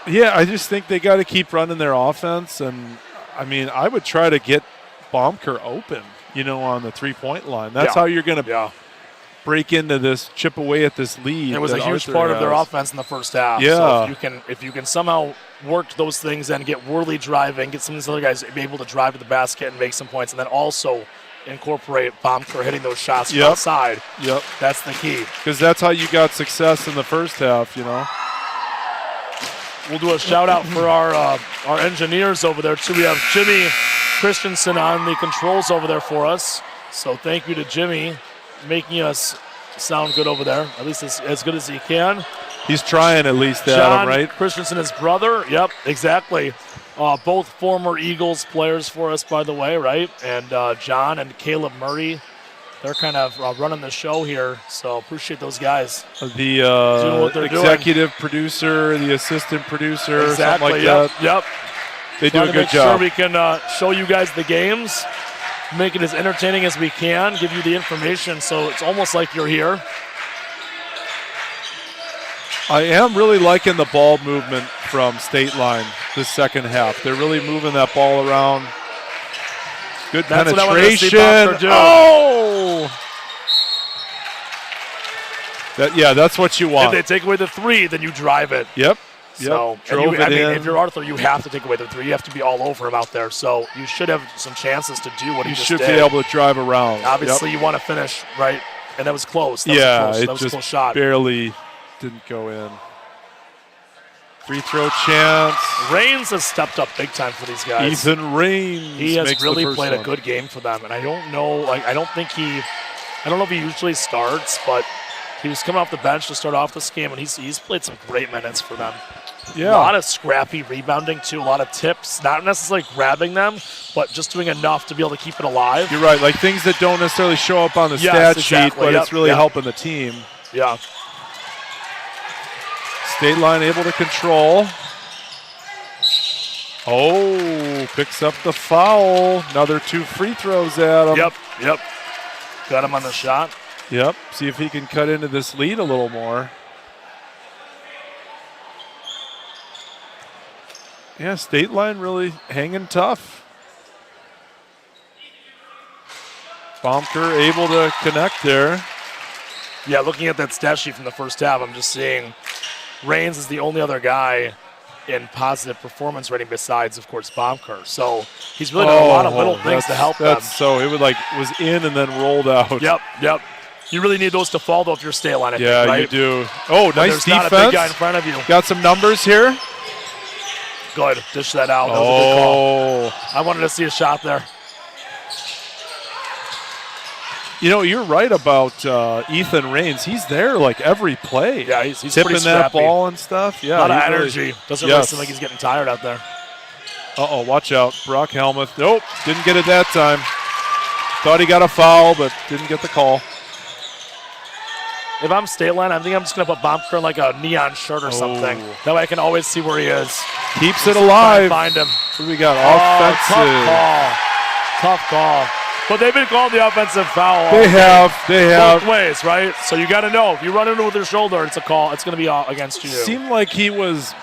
C: Yeah, I just think they got to keep running their offense. And, I mean, I would try to get Baumker open, on the three-point line. That's how you're going to break into this, chip away at this lead.
B: It was a huge part of their offense in the first half.
C: Yeah.
B: So if you can somehow work those things and get Worley driving, get some of these other guys be able to drive to the basket and make some points, and then also incorporate Baumker hitting those shots from outside.
C: Yep.
B: That's the key.
C: Because that's how you got success in the first half,
B: We'll do a shout out for our engineers over there too. We have Jimmy Christensen on the controls over there for us. So thank you to Jimmy, making us sound good over there, at least as good as he can.
C: He's trying at least, Adam, right?
B: Christensen, his brother. Yep, exactly. Both former Eagles players for us, by the way, right? And John and Caleb Murray, they're kind of running the show here, so appreciate those guys.
C: The executive producer, the assistant producer, something like that.
B: Yep.
C: They do a good job.
B: Sure we can show you guys the games, make it as entertaining as we can, give you the information so it's almost like you're here.
C: I am really liking the ball movement from State Line this second half. They're really moving that ball around. Good penetration. That's what you want.
B: If they take away the three, then you drive it.
C: Yep.
B: So, if you're Arthur, you have to take away the three. You have to be all over him out there. So you should have some chances to do what he just did.
C: You should be able to drive around.
B: Obviously, you want to finish, right? And that was close.
C: That
B: was a close shot.
C: Barely didn't go in. Free throw chance.
B: Raines has stepped up big time for these guys.
C: Ethan Raines.
B: He has really played a good game for them. And I don't know, I don't know if he usually starts, but he was coming off the bench to start off this game, and he's played some great minutes for them.
C: Yeah.
B: A lot of scrappy rebounding, too. A lot of tips. Not necessarily grabbing them, but just doing enough to be able to keep it alive.
C: You're right. Like things that don't necessarily show up on the stat sheet, but it's really helping the team.
B: Yeah.
C: State Line able to control. Picks up the foul. Another 2 free throws at him.
B: Yep. Got him on the shot.
C: Yep. See if he can cut into this lead a little more. Yeah, State Line really hanging tough. Baumker able to connect there.
B: Yeah, looking at that stat sheet from the first half, I'm just seeing Raines is the only other guy in positive performance rating besides, of course, Baumker. So he's really done a lot of little things to help them.
C: So it was in and then rolled out.
B: Yep. You really need those to fall, though, if you're State Line, I think, right?
C: You do. Nice defense.
B: There's not a big guy in front of you.
C: Got some numbers here.
B: Good. Dish that out. That was a good call. I wanted to see a shot there.
C: You're right about Ethan Raines. He's there like every play.
B: Yeah, he's
C: tipping
B: pretty
C: that
B: scrappy.
C: ball and stuff. Yeah,
B: a lot of energy. Doesn't really seem like he's getting tired out there.
C: Watch out. Brock Helmuth. Nope, didn't get it that time. Thought he got a foul, but didn't get the call.
B: If I'm State Line, I think I'm just going to put Baumker in like a neon shirt or something. That way I can always see where he is.
C: Keeps it alive.
B: Find him.
C: What do we got? Offensive.
B: Tough call. But they've been calling the offensive foul.
C: They have.
B: Both ways, right? So you got to know. If you run into it with your shoulder, it's a call. It's going to be against you.
C: Seemed like he was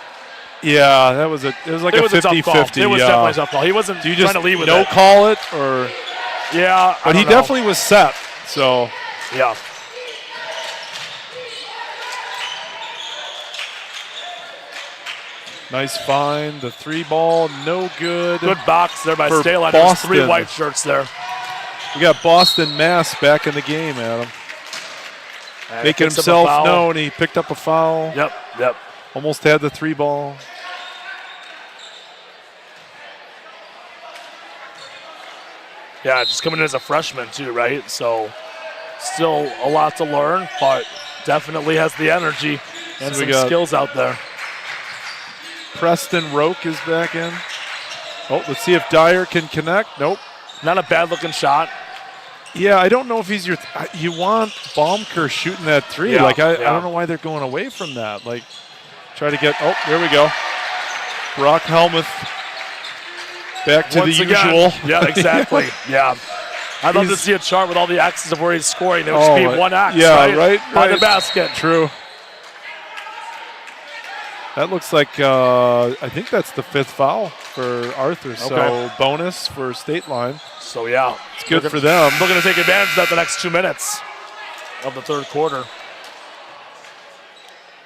C: Yeah, it was like
B: It
C: a
B: was a tough call.
C: 50-50.
B: It was definitely a tough call. He wasn't
C: Do you
B: trying
C: just
B: to lead with
C: no
B: it.
C: call it or?
B: Yeah,
C: But he definitely was set. So
B: Yeah.
C: nice find. The 3 ball, no good.
B: Good box there by
C: For
B: Stayline. There's 3
C: Boston.
B: white shirts there.
C: We got Boston Mass back in the game, Adam.
B: And
C: Making
B: picks up a
C: himself
B: foul.
C: known. He picked up a foul.
B: Yep.
C: Almost had the 3 ball.
B: Yeah, just coming in as a freshman too, right? So still a lot to learn, but definitely has the energy and
C: So we
B: some
C: got-
B: skills out there.
C: Preston Roke is back in. Oh, let's see if Dyer can connect. Nope.
B: Not a bad looking shot.
C: Yeah, I don't know if he's you want Baumker shooting that 3.
B: Yeah,
C: I
B: yeah.
C: don't know why they're going away from that. Like, try to get. Oh, there we go. Brock Helmuth back to
B: Once
C: the
B: again.
C: usual.
B: Yeah, exactly. Yeah. I'd love to
C: He's-
B: see a chart with all the X's of where he's scoring. There would just be one X,
C: yeah,
B: right? By the
C: right.
B: basket.
C: True. That looks like I think that's the 5th foul for Arthur. So
B: Okay.
C: bonus for State Line.
B: So yeah,
C: It's good for them.
B: We're going to take advantage of that the next 2 minutes of the third quarter.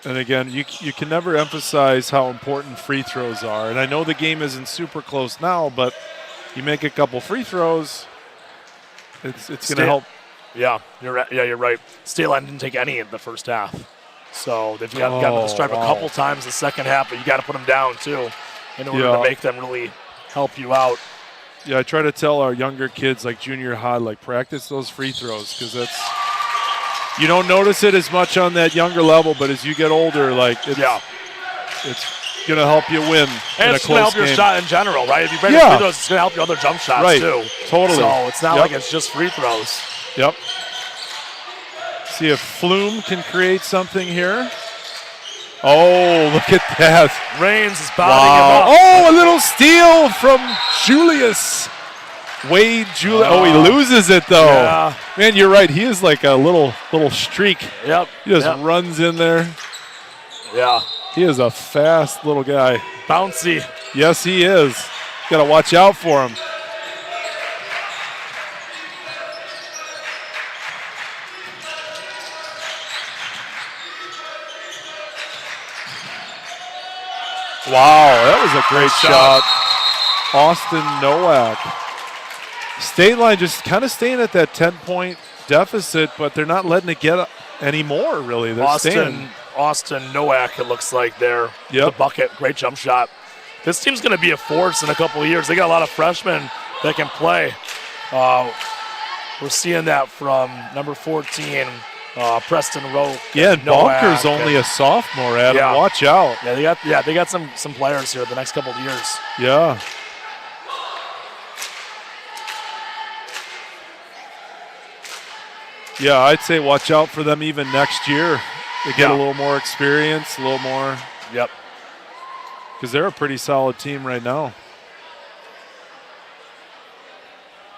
C: And again, you can never emphasize how important free throws are. And I know the game isn't super close now, but you make a couple free throws, it's going to help.
B: Yeah, you're right. Yeah, you're right. State Line didn't take any in the first half, so they've gotten to the stripe a couple times the second half. But you got to put them down too, in order to make them really help you out.
C: Yeah, I try to tell our younger kids, like junior high, like practice those free throws because that's you don't notice it as much on that younger level, but as you get older, like it's going to help you win
B: And
C: in a
B: it's going to
C: close
B: help your
C: game.
B: shot in general, right? If you break
C: Yeah.
B: free throws, it's going to help your other jump shots
C: Right.
B: too.
C: Totally.
B: So it's not
C: Yep.
B: like it's just free throws.
C: Yep. See if Flume can create something here. Oh, look at that.
B: Reigns is bounding him
C: Wow.
B: up.
C: Oh, a little steal from Julius. Wade Julius. Oh, he loses it, though.
B: Yeah.
C: Man, you're right. He is like a little streak.
B: Yep.
C: He just
B: yep.
C: runs in there.
B: Yeah.
C: He is a fast little guy.
B: Bouncy.
C: Yes, he is. Got to watch out for him. Wow, that was a great shot. Austin Nowak. State Line just kind of staying at that 10-point deficit, but they're not letting it get any more, really. They're staying.
B: Austin Nowak, it looks like there.
C: Yep.
B: The bucket, great jump shot. This team's going to be a force in a couple of years. They got a lot of freshmen that can play. We're seeing that from number 14, Preston Rowe.
C: Yeah, and
B: Nowak,
C: Bonker's only a sophomore, Adam.
B: Yeah.
C: Watch out.
B: Yeah, they got some players here the next couple of years.
C: Yeah. Yeah, I'd say watch out for them even next year. They get a little more experience, a little more.
B: Yep.
C: Because they're a pretty solid team right now.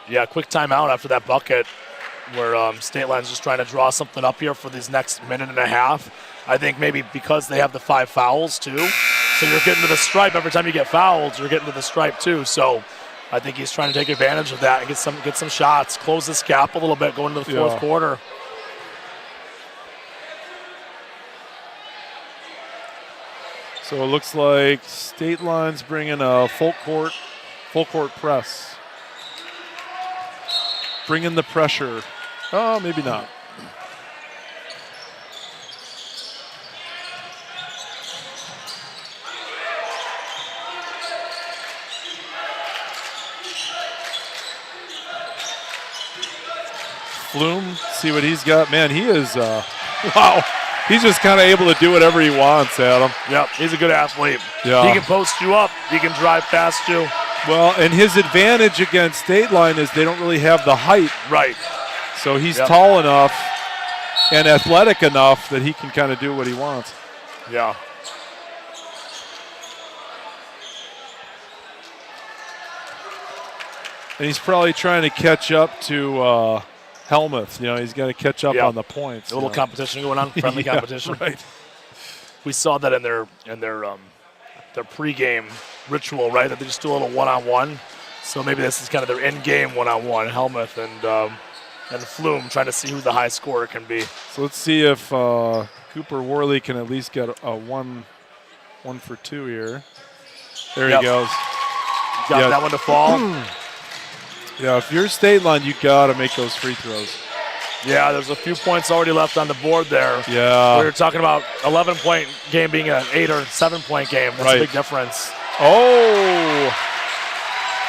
B: Yeah, quick timeout after that bucket where State Line's just trying to draw something up here for these next minute and a half. I think maybe because they have the 5 fouls too. So you're getting to the stripe every time you get fouled, you're getting to the stripe too. So I think he's trying to take advantage of that and get some shots, close this gap a little bit going into the fourth quarter.
C: So it looks like State Line's bringing a full court press. Bringing the pressure. Oh, maybe not. Flume, see what he's got. Man, he is, wow. He's just kind of able to do whatever he wants, Adam.
B: Yep, he's a good athlete.
C: Yeah.
B: He can post you up. He can drive past you.
C: Well, and his advantage against State Line is they don't really have the height.
B: Right.
C: So he's tall enough and athletic enough that he can kind of do what he wants.
B: Yeah.
C: And he's probably trying to catch up to Helmuth. You know, he's got to catch up on the points.
B: A little competition going on, friendly competition.
C: Right.
B: We saw that in their their pregame ritual, right? That they just do a little one-on-one. So maybe this is kind of their in-game one-on-one, Helmuth and Flume trying to see who the high scorer can be.
C: So let's see if Cooper Worley can at least get a one for two here. There he goes.
B: Got that one to fall.
C: Yeah, if you're State Line, you got to make those free throws.
B: Yeah, there's a few points already left on the board there.
C: Yeah.
B: We were talking about 11-point game being an 8 or 7-point game. That's a big difference.
C: Oh,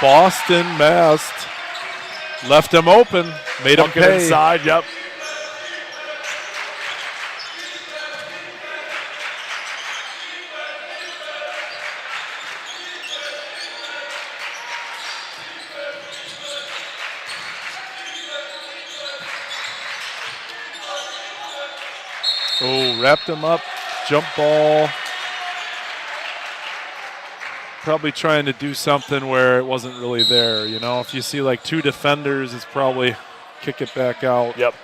C: Boston messed. Left him open. Made him pay.
B: Inside, yep.
C: Oh, wrapped him up. Jump ball. Probably trying to do something where it wasn't really there. You know, if you see like two defenders, it's probably kick it back out.
B: Yep.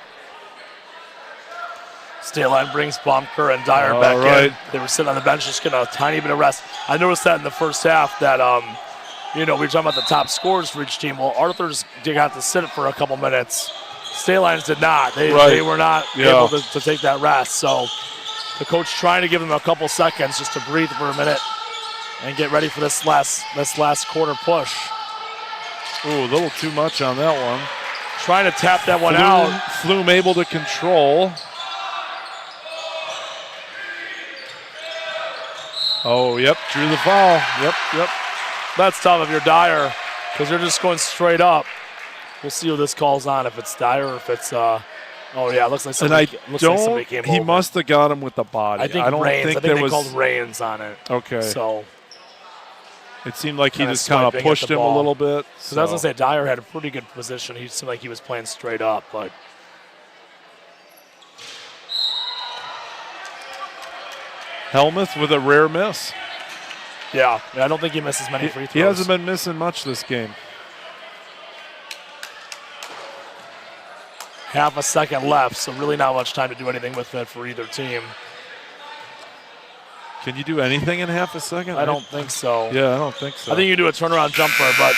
B: State Line brings Baumker and Dyer back in. They were sitting on the bench just getting a tiny bit of rest. I noticed that in the first half that, we were talking about the top scorers for each team. Well, Arthur's got to sit for a couple minutes. State Lines did not. They were not able to take that rest. So the coach trying to give them a couple seconds just to breathe for a minute and get ready for this last quarter push.
C: Ooh, a little too much on that one.
B: Trying to tap that one out.
C: Flume able to control. Oh, yep, drew the foul. Yep.
B: That's tough if you're Dyer because you're just going straight up. We'll see who this calls on, if it's Dyer or if it's it looks like somebody, somebody came
C: he
B: over.
C: must have got him with the body.
B: I think they called Rains on it.
C: Okay.
B: So
C: it seemed like he just kind of pushed him a little bit.
B: So I was going to say Dyer had a pretty good position. He seemed like he was playing straight up, but
C: Helmuth with a rare miss.
B: Yeah, I don't think he misses many free throws.
C: He hasn't been missing much this game.
B: Half a second left, so really not much time to do anything with it for either team.
C: Can you do anything in half a second?
B: I don't think so.
C: Yeah, I don't think so.
B: I think you can do a turnaround jumper, but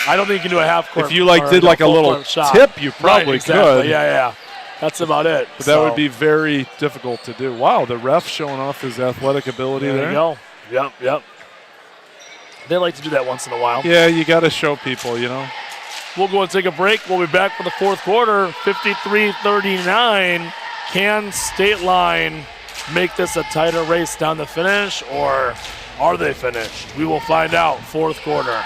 B: I don't think you can do a half court.
C: If you did like a little tip, you probably could.
B: Yeah. That's about it.
C: But that would be very difficult to do. Wow, the ref showing off his athletic ability there.
B: There you go. Yep. They like to do that once in a while.
C: Yeah, you got to show people,
B: We'll go and take a break. We'll be back for the fourth quarter. 53-39. Can State Line make this a tighter race down the finish, or are they finished? We will find out. Fourth quarter.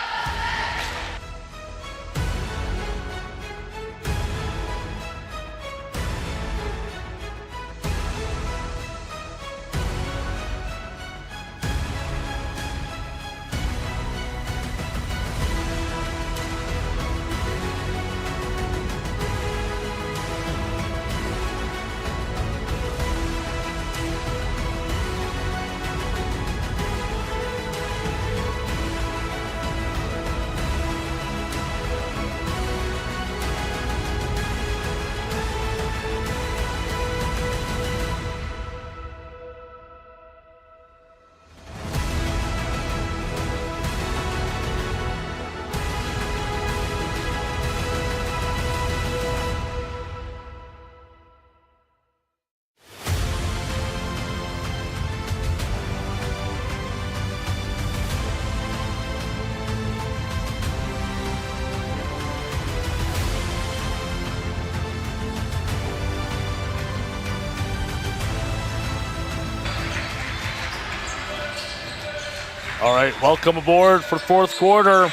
B: All right, welcome aboard for fourth quarter.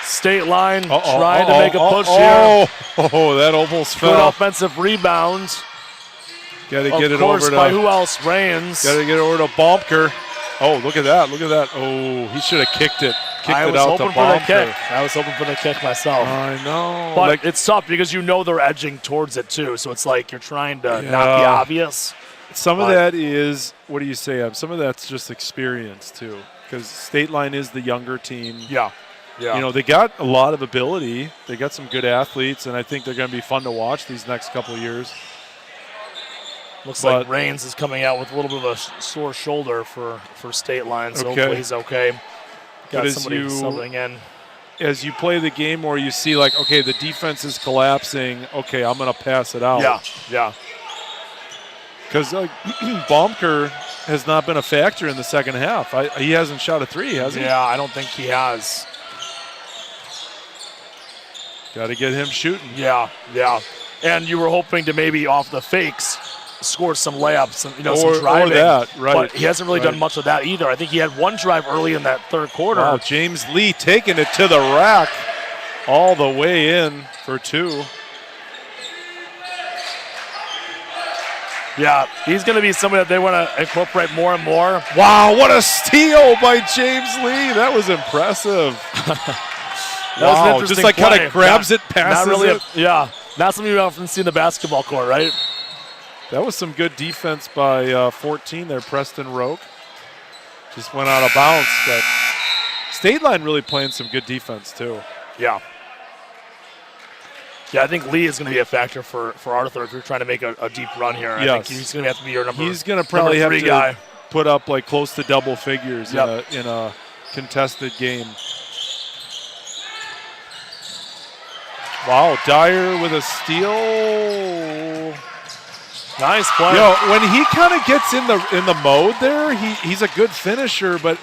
B: State Line trying to make a push here.
C: Oh, that almost fell.
B: Good offensive rebound.
C: Got to get it over to.
B: By who else? Rains.
C: Got to get it over to Baumker. Oh, look at that. Oh, he should have kicked it.
B: I was hoping for the kick. I was hoping for the kick myself.
C: I know.
B: But it's tough because they're edging towards it too. So it's like you're trying to not be obvious.
C: Some of that is, what do you say, Ab? Some of that's just experience too. Because State Line is the younger team.
B: Yeah.
C: They got a lot of ability. They got some good athletes, and I think they're going to be fun to watch these next couple of years.
B: Looks
C: But-
B: like Raines is coming out with a little bit of a sore shoulder for State Line, so
C: Okay.
B: hopefully he's okay. Got
C: But as
B: somebody
C: you-
B: subbing in.
C: As you play the game where you see, like, okay, the defense is collapsing. Okay, I'm going to pass it out.
B: Yeah.
C: Because Baumker has not been a factor in the second half. He hasn't shot a three, has he?
B: Yeah, I don't think he has.
C: Got to get him shooting.
B: Yeah. And you were hoping to maybe off the fakes score some layups and some
C: Or
B: driving.
C: that, right.
B: But he hasn't really
C: Right.
B: done much of that either. I think he had one drive early in that third quarter.
C: Wow, James Lee taking it to the rack all the way in for two.
B: Yeah, he's going to be somebody that they want to incorporate more and more.
C: Wow, what a steal by James Lee. That was impressive.
B: That was an
C: Wow,
B: interesting
C: just like kind
B: play.
C: of grabs
B: Not-
C: it, passes
B: not really
C: it.
B: Not something you often see in the basketball court, right?
C: That was some good defense by 14 there, Preston Roke. Just went out of bounds, but State Line really playing some good defense too.
B: Yeah. Yeah, I think Lee is going to be a factor for Arthur if you're trying to make a deep run here. I
C: Yes.
B: think he's going to have to be your
C: He's going to probably have
B: three
C: to
B: guy.
C: put up like close to double figures
B: Yep.
C: in a contested game. Wow, Dyer with a steal.
B: Nice play.
C: When he kind of gets in the mode there, he's a good finisher, but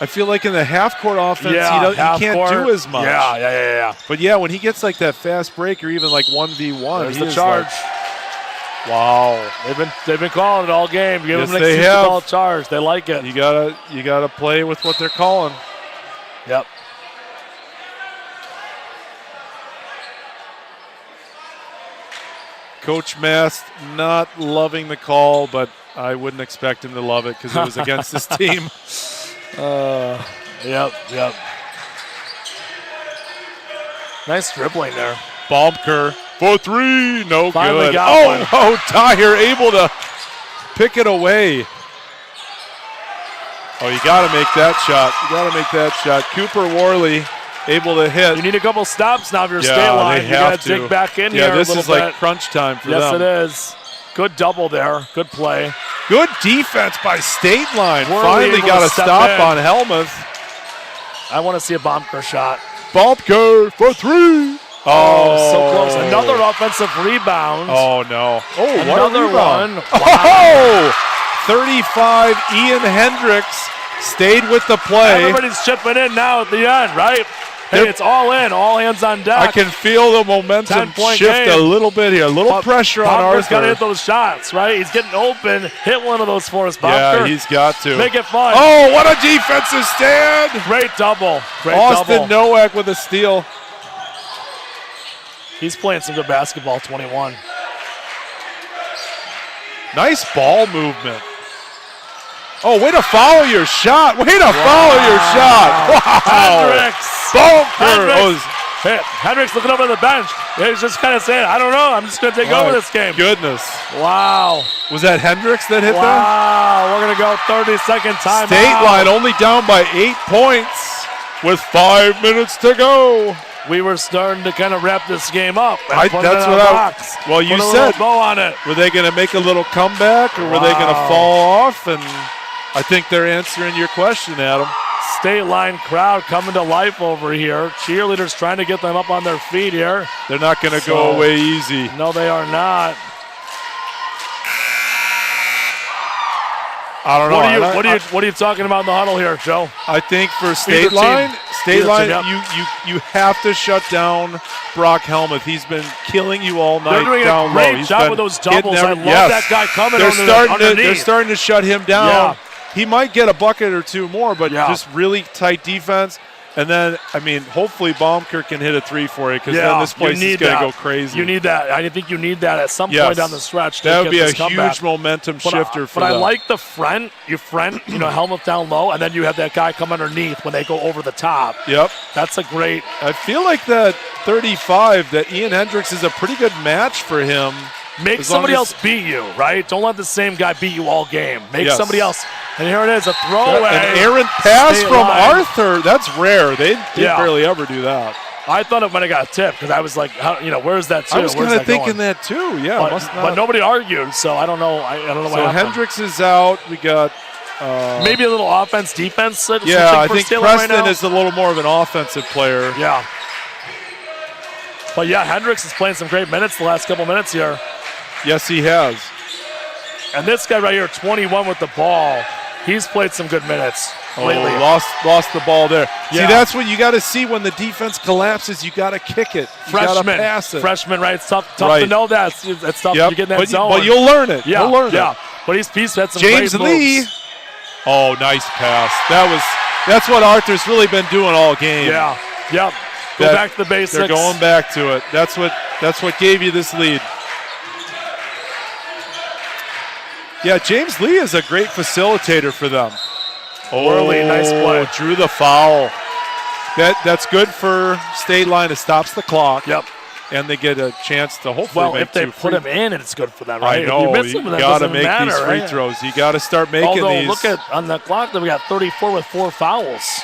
C: I feel like in the half court offense, he can't
B: half-court.
C: do as much.
B: Yeah.
C: But yeah, when he gets like that fast break or even like 1v1,
B: There's
C: he
B: the
C: is
B: charge.
C: wow.
B: They've been calling it all game. Give
C: Yes,
B: them an
C: they
B: excuse to
C: have.
B: call a charge. They like it.
C: You gotta play with what they're calling.
B: Yep.
C: Coach Mast not loving the call, but I wouldn't expect him to love it because it was against his team.
B: Yep. Nice dribbling there.
C: Baumker for three, no
B: Finally
C: good.
B: got one.
C: Dyer able to pick it away. Oh, you got to make that shot. Cooper Worley able to hit.
B: You need a couple stops now if you're
C: Yeah,
B: State Line.
C: they
B: You got
C: have
B: to dig
C: to.
B: back in here
C: Yeah, this
B: a little
C: is like
B: bit.
C: crunch time for
B: Yes,
C: them.
B: it is. Good double there. Good play.
C: Good defense by State Line.
B: Worley
C: Finally
B: able
C: got
B: to
C: a
B: step
C: stop
B: in.
C: on Helmuth.
B: I want to see a Baumker shot.
C: Baumker for three. Oh,
B: So close. Another offensive rebound.
C: Oh, no. Oh, what a
B: Another
C: rebound.
B: one.
C: Oh, 35, Ian Hendricks stayed with the play.
B: Everybody's chipping in now at the end, right? Hey,
C: They're-
B: it's all in. All hands on deck.
C: I can feel the momentum
B: 10-point
C: shift
B: game.
C: a little bit here. A little pressure on
B: Baumker's got to hit
C: Arthur.
B: those shots, right? He's getting open. Hit one of those for us,
C: Yeah,
B: Baumker.
C: he's got to.
B: Make it fun.
C: Oh, what a defensive stand.
B: Great double. Great
C: Austin
B: double.
C: Nowak with a steal.
B: He's playing some good basketball, 21.
C: Nice ball movement. Oh, way to follow your shot. Way to follow your shot. Wow.
B: Hendricks.
C: Baumker. Oh,
B: Hey, Hendricks looking over the bench. He's just kind of saying, I don't know. I'm just going to take over this game.
C: Goodness.
B: Wow.
C: Was that Hendricks that hit that?
B: Wow. We're going to go 30-second timeout.
C: State Line only down by 8 points with 5 minutes to go.
B: We were starting to kind of wrap this game up. And
C: That's
B: put it in
C: what
B: a
C: I.
B: box.
C: Well, you
B: Put a
C: said.
B: little bow on it.
C: Were they going to make a little comeback or were they going to
B: Wow.
C: fall off? And I think they're answering your question, Adam.
B: State Line crowd coming to life over here. Cheerleaders trying to get them up on their feet here.
C: They're not going to
B: So-
C: go away easy.
B: No, they are not.
C: I don't know.
B: What are you talking about in the huddle here, Joe?
C: I think for
B: Either
C: State
B: team.
C: Line,
B: Either team, yep.
C: you have to shut down Brock Helmuth. He's been killing you all night
B: They're doing
C: down
B: a great
C: low. He's
B: job
C: been
B: with those
C: hitting
B: doubles. I love
C: yes.
B: that guy coming
C: They're
B: underneath.
C: they're starting to shut him down.
B: Yeah.
C: He might get a bucket or two more, but
B: Yeah.
C: just really tight defense. And then, I mean, hopefully Baumker can hit a three for you because then this place is going to go crazy.
B: You need that. I think you need that at some
C: Yes.
B: point down the stretch. To
C: That would
B: get
C: be a
B: this comeback.
C: huge momentum shifter for
B: But I
C: them.
B: like the friend. You know, Helmuth down low, and then you have that guy come underneath when they go over the top.
C: Yep.
B: That's a great.
C: I feel like that 35, that Ian Hendricks is a pretty good match for him.
B: Make
C: As long
B: somebody
C: as-
B: else beat you, right? Don't let the same guy beat you all game. Make
C: Yes.
B: somebody else. And here it is, a throwaway.
C: An errant pass
B: State
C: from
B: Line.
C: Arthur. That's rare. They
B: Yeah.
C: barely ever do that.
B: I thought it might have got tipped because I was like, where's that to?
C: I was
B: Where's
C: kind of
B: that
C: thinking
B: going?
C: that too. Yeah,
B: But,
C: must not.
B: but nobody argued, so I don't know. I don't know
C: So
B: what happened.
C: Hendricks is out. We got.
B: Maybe a little offense, defense.
C: Yeah, I think
B: Preston
C: Preston is a little more of an offensive player.
B: Yeah. But yeah, Hendricks is playing some great minutes the last couple minutes here.
C: Yes, he has.
B: And this guy right here, 21 with the ball, he's played some good minutes lately.
C: Lost the ball there.
B: Yeah.
C: See, that's what you got to see when the defense collapses. You got to kick it. You got to pass it.
B: Freshman, right? It's tough
C: Right.
B: to know that. It's tough
C: Yep.
B: to get in that zone.
C: But you'll learn it.
B: Yeah,
C: You'll learn
B: yeah.
C: it.
B: But he's had some
C: James
B: great
C: Lee.
B: moves.
C: Oh, nice pass. That's what Arthur's really been doing all game.
B: Yeah, yep. Go back to the basics.
C: They're going back to it. That's what gave you this lead. Yeah, James Lee is a great facilitator for them.
B: Worley, nice play.
C: Drew the foul. That's good for State Line. It stops the clock.
B: Yep.
C: And they get a chance to hopefully
B: Well,
C: make
B: if they
C: two
B: put
C: free.
B: him in, it's good for them, right?
C: I know.
B: If you miss him, then
C: got to
B: doesn't
C: make
B: matter,
C: these free
B: right?
C: throws. You got to start making
B: Although,
C: these.
B: look at on the clock that we got 34 with 4 fouls.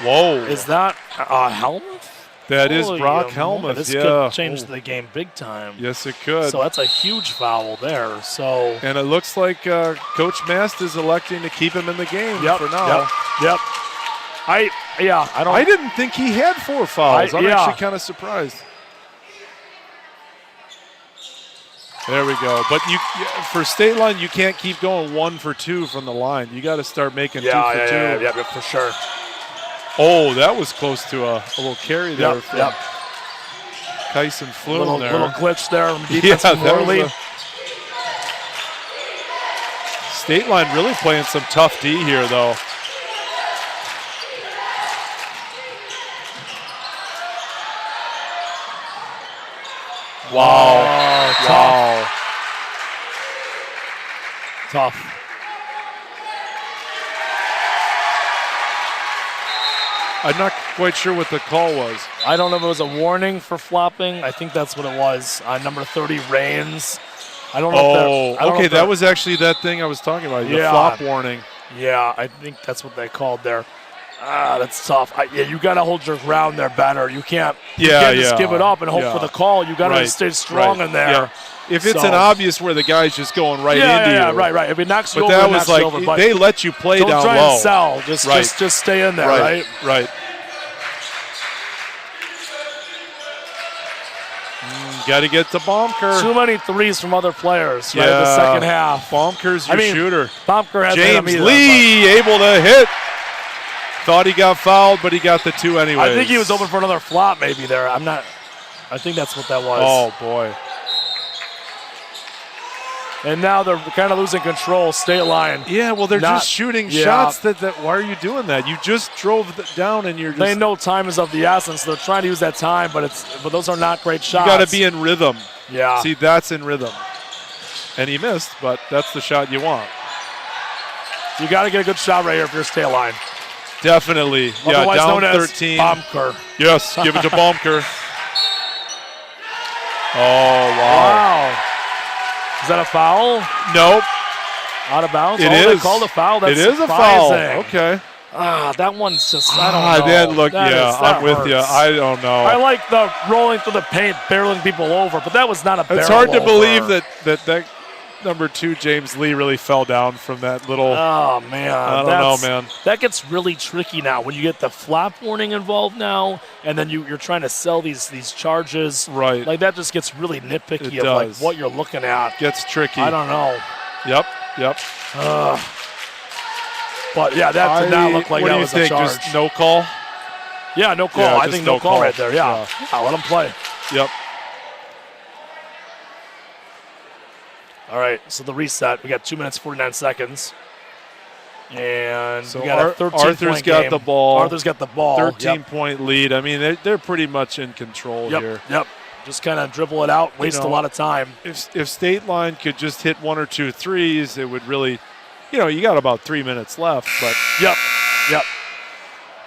C: Whoa.
B: Is that Helmuth?
C: That is
B: Holy
C: Brock
B: moly,
C: Helmuth.
B: This
C: yeah.
B: could change the game big time.
C: Yes, it could.
B: So that's a huge foul there. So
C: And it looks like Coach Mast is electing to keep him in the game for now.
B: Yep. I don't.
C: I didn't think he had 4 fouls. I'm
B: yeah.
C: actually kind of surprised. There we go. But for State Line, you can't keep going 1 for 2 from the line. You got to start making 2 for 2.
B: Yeah, for sure.
C: Oh, that was close to a little carry there from
B: Yep.
C: Kyson Flume there.
B: Little glitch there on the
C: Yeah,
B: defense from
C: that was
B: Worley.
C: State Line really playing some tough D here, though. Wow. Wow.
B: Tough.
C: I'm not quite sure what the call was.
B: I don't know if it was a warning for flopping. I think that's what it was. Number 30, Reigns. I don't know if that.
C: Okay, that was actually that thing I was talking about. The flop warning.
B: Yeah, I think that's what they called there. That's tough. You got to hold your ground there better. You can't just give it up and hope for the call. You got to stay strong in there.
C: Yeah. If it's an obvious where the guy's just going right into you.
B: Right. If it knocks you
C: but
B: over,
C: that was like
B: over,
C: they let you play down low.
B: Don't try and sell. Just stay in there, right?
C: Right. Got to get to Baumker.
B: Too many threes from other players, right?
C: Yeah.
B: The second half.
C: Baumker's your shooter.
B: Baumker has
C: James Lee able to hit. Thought he got fouled, but he got the 2 anyway.
B: I think he was open for another flop maybe there. I think that's what that was.
C: Oh, boy.
B: And now they're kind of losing control, State Line.
C: Yeah, well, they're just shooting shots. That why are you doing that? You just drove down and you're just.
B: They know time is of the essence. They're trying to use that time, but those are not great shots.
C: You got to be in rhythm.
B: Yeah.
C: See, that's in rhythm. And he missed, but that's the shot you want.
B: You got to get a good shot right here if you're State Line.
C: Definitely.
B: Otherwise
C: down
B: known
C: 13.
B: As Baumker.
C: Yes, give it to Baumker. Oh, wow.
B: Is that a foul?
C: Nope.
B: Out of bounds?
C: It
B: is.
C: is.
B: They called a foul. That's
C: it is
B: surprising.
C: A foul. Okay.
B: That one's just, I don't know.
C: I'm with you. I don't know.
B: I like the rolling through the paint, barreling people over, but that was not a barrel
C: It's hard to
B: over.
C: believe that number 2, James Lee, really fell down from that little.
B: Oh, man.
C: I don't know, man.
B: That gets really tricky now when you get the flop warning involved now, and then you're trying to sell these charges.
C: Right.
B: Like, that just gets really nitpicky
C: It
B: of like
C: does.
B: what you're looking at.
C: Gets tricky.
B: I don't know.
C: Yep.
B: But, yeah, that did not look like that was a charge.
C: Just no call?
B: Yeah, no call.
C: Yeah,
B: I
C: just
B: think
C: no
B: no call
C: call.
B: right there, yeah. Let him play.
C: Yep.
B: All right, so the reset. We got 2 minutes, 49 seconds. And
C: So
B: we got a 13-point
C: Arthur's got
B: game.
C: the ball.
B: Arthur's got the ball.
C: 13-point lead. I mean, they're pretty much in control here.
B: Yep. Just kind of dribble it out, waste a lot of time.
C: If State Line could just hit 1 or 2 threes, it would really, you got about 3 minutes left. But
B: Yep.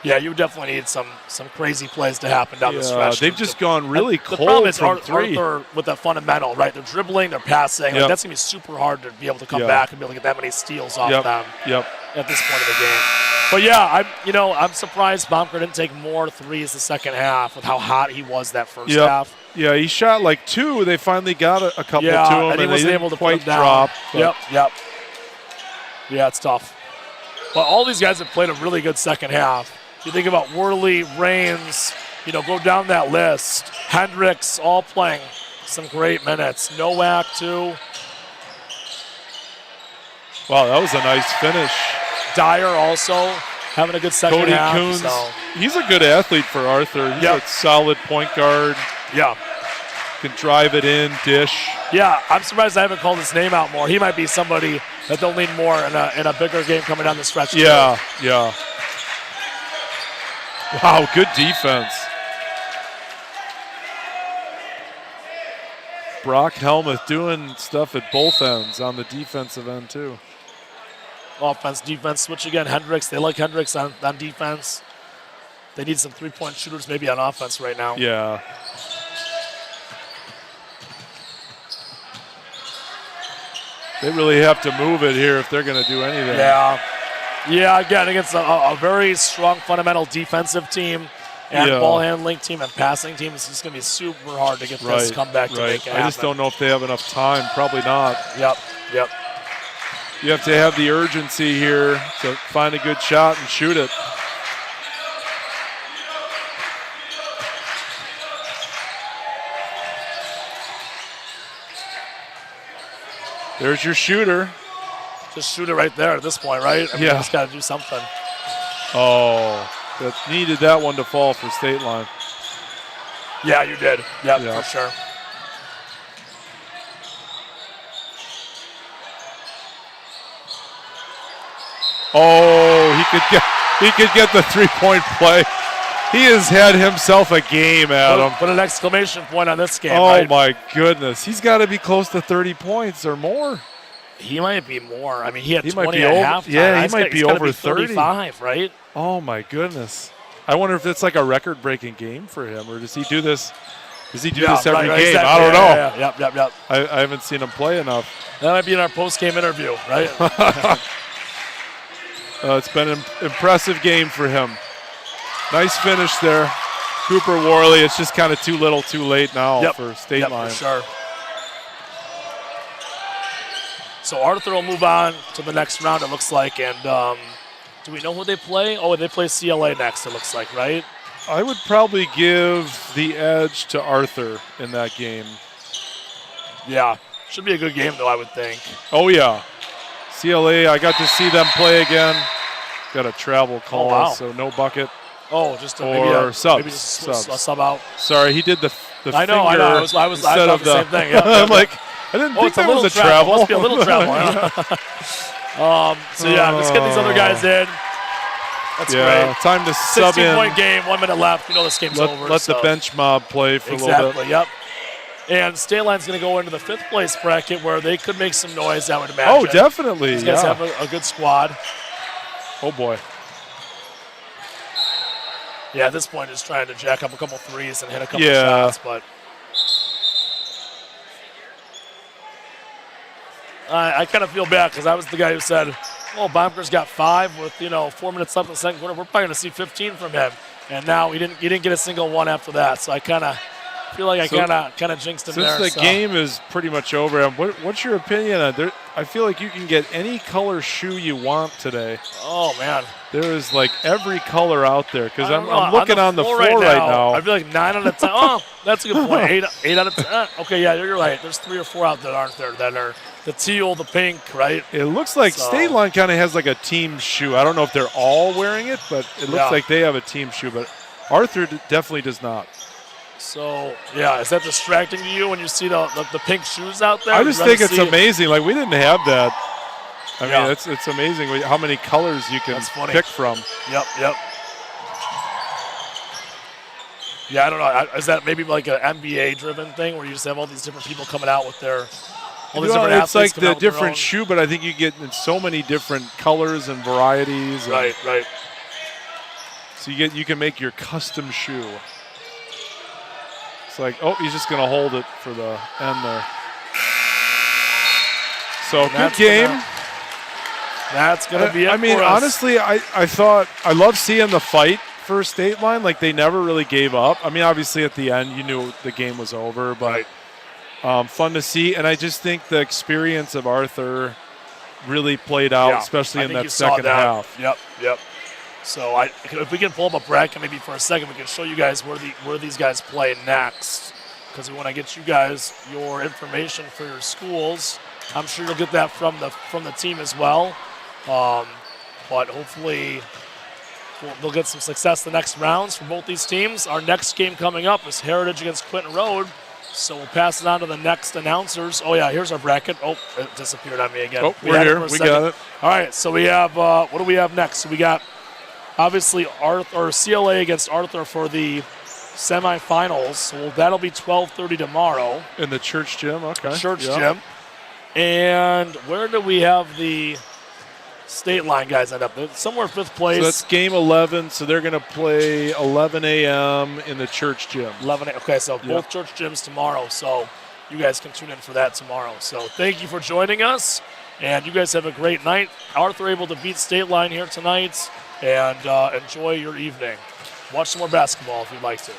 B: Yeah, you definitely need some crazy plays to happen down the stretch.
C: They've just gone really cold
B: the problem is
C: from 3.
B: Arthur with the fundamental, right? They're dribbling, they're passing. Like,
C: Yep.
B: that's going to be super hard to be able to come
C: Yeah.
B: back and be able to get that many steals off them.
C: Yep.
B: at this point of the game. But yeah, I'm surprised Baumker didn't take more threes the second half with how hot he was that first half.
C: Yeah, he shot like 2. They finally got a couple to him,
B: and he wasn't
C: they
B: able to
C: quite
B: put them
C: drop.
B: down. Yep. Yeah, it's tough. But all these guys have played a really good second half. You think about Worley, Rains, go down that list. Hendricks all playing some great minutes. Nowak too.
C: Wow, that was a nice finish.
B: Dyer also having a good second
C: Cody
B: half.
C: Coons,
B: So.
C: he's a good athlete for Arthur. He's a solid point guard.
B: Yeah.
C: Can drive it in, dish.
B: Yeah, I'm surprised I haven't called his name out more. He might be somebody that they'll need more in a bigger game coming down the stretch.
C: Yeah. Wow, good defense. Brock Helmuth doing stuff at both ends on the defensive end too.
B: Offense, defense, switch again. Hendricks, they like Hendricks on defense. They need some three-point shooters maybe on offense right now.
C: Yeah. They really have to move it here if they're going to do anything.
B: Yeah, again, against a very strong fundamental defensive team and ball handling team and passing team, it's just going to be super hard to get this comeback to make it happen.
C: I just don't know if they have enough time. Probably not.
B: Yep.
C: You have to have the urgency here to find a good shot and shoot it. There's your shooter.
B: Just shoot it right there at this point, right? I mean, you just got to do something.
C: Oh, that needed that one to fall for State Line.
B: Yeah, you did. Yep, for sure.
C: Oh, he could get the three-point play. He has had himself a game, Adam.
B: Put an exclamation point on this game.
C: Oh, my goodness. He's got to be close to 30 points or more.
B: He might be more. I mean, he had 20
C: might be
B: at
C: over,
B: halftime.
C: Yeah, he might be over 30.
B: 35, right?
C: Oh, my goodness. I wonder if it's like a record-breaking game for him, or does he do this? Does he do this every game?
B: Exactly.
C: I don't know.
B: Yep.
C: I haven't seen him play enough.
B: That might be in our post-game interview, right?
C: It's been an impressive game for him. Nice finish there. Cooper Worley, it's just kind of too little too late now for State Line.
B: For sure. So Arthur will move on to the next round, it looks like. And do we know who they play? Oh, they play CLA next, it looks like, right?
C: I would probably give the edge to Arthur in that game.
B: Yeah. Should be a good game, though, I would think.
C: Oh, yeah. CLA, I got to see them play again. Got a travel call, so no bucket.
B: Oh, just
C: or
B: maybe just a sub out.
C: Sorry, he did the
B: I know. I thought the same thing. Yep,
C: I'm like, I didn't think that was a travel.
B: It must be a little travel. So let's get these other guys in. That's great.
C: Time to sub in.
B: 16-point game, 1 minute left. You know this game's over.
C: Let the bench mob play for a little bit.
B: Exactly, yep. And State Line's going to go into the 5th place bracket where they could make some noise, I would imagine.
C: Oh, definitely.
B: These guys have a good squad.
C: Oh, boy.
B: Yeah, at this point, just trying to jack up a couple threes and hit a couple shots, but I kind of feel bad because I was the guy who said, "Oh, Baumker's got 5 with 4 minutes left in the second quarter. We're probably going to see 15 from him." And now he didn't get a single one after that. So I kind of feel like I kind of jinxed him there.
C: Since the game is pretty much over, what's your opinion on it? I feel like you can get any color shoe you want today.
B: Oh, man.
C: There is like every color out there because I'm looking on the floor right now.
B: I feel like 9 out of 10. Oh, that's a good point. 8 out of 10. Okay, yeah, you're right. There's 3 or 4 out that aren't there that are the teal, the pink, right?
C: It looks like State Line kind of has like a team shoe. I don't know if they're all wearing it, but it looks like they have a team shoe. But Arthur definitely does not.
B: So, is that distracting to you when you see the pink shoes out there?
C: I just think it's amazing. Like, we didn't have that. I mean, it's amazing how many colors you can pick from.
B: Yep. Yeah, I don't know. Is that maybe like an NBA-driven thing where you just have all these different people coming out with their all these different athletes?
C: It's like the different shoe, but I think you get in so many different colors and varieties.
B: Right.
C: So you can make your custom shoe. It's like, oh, he's just going to hold it for the end there. So good game.
B: That's going to be it.
C: I mean,
B: for us.
C: honestly, I thought I love seeing the fight for State Line. Like, they never really gave up. I mean, obviously at the end you knew the game was over, but fun to see. And I just think the experience of Arthur really played out, especially
B: I
C: in
B: think
C: that
B: you saw
C: second half.
B: Yep. So if we can pull up a bracket maybe for a second, we can show you guys where these guys play next, because we want to get you guys your information for your schools. I'm sure you'll get that from the team as well, but hopefully they'll get some success the next rounds for both these teams. Our next game coming up is Heritage against Clinton Road. So we'll pass it on to the next announcers. Oh, yeah, here's our bracket. Oh, it disappeared on me again.
C: Oh, we're here. We got it.
B: All right, so we have, what do we have next? So we got, obviously, CLA against Arthur for the semifinals. So that'll be 12:30 tomorrow.
C: In the church gym, okay.
B: Church gym. And where do we have the State Line guys end up? They're somewhere fifth place.
C: So that's game 11, so they're going to play 11 a.m. in the church gym.
B: 11. Okay, so both church gyms tomorrow. So you guys can tune in for that tomorrow. So thank you for joining us, and you guys have a great night. Arthur able to beat State Line here tonight, and enjoy your evening. Watch some more basketball if you'd like to.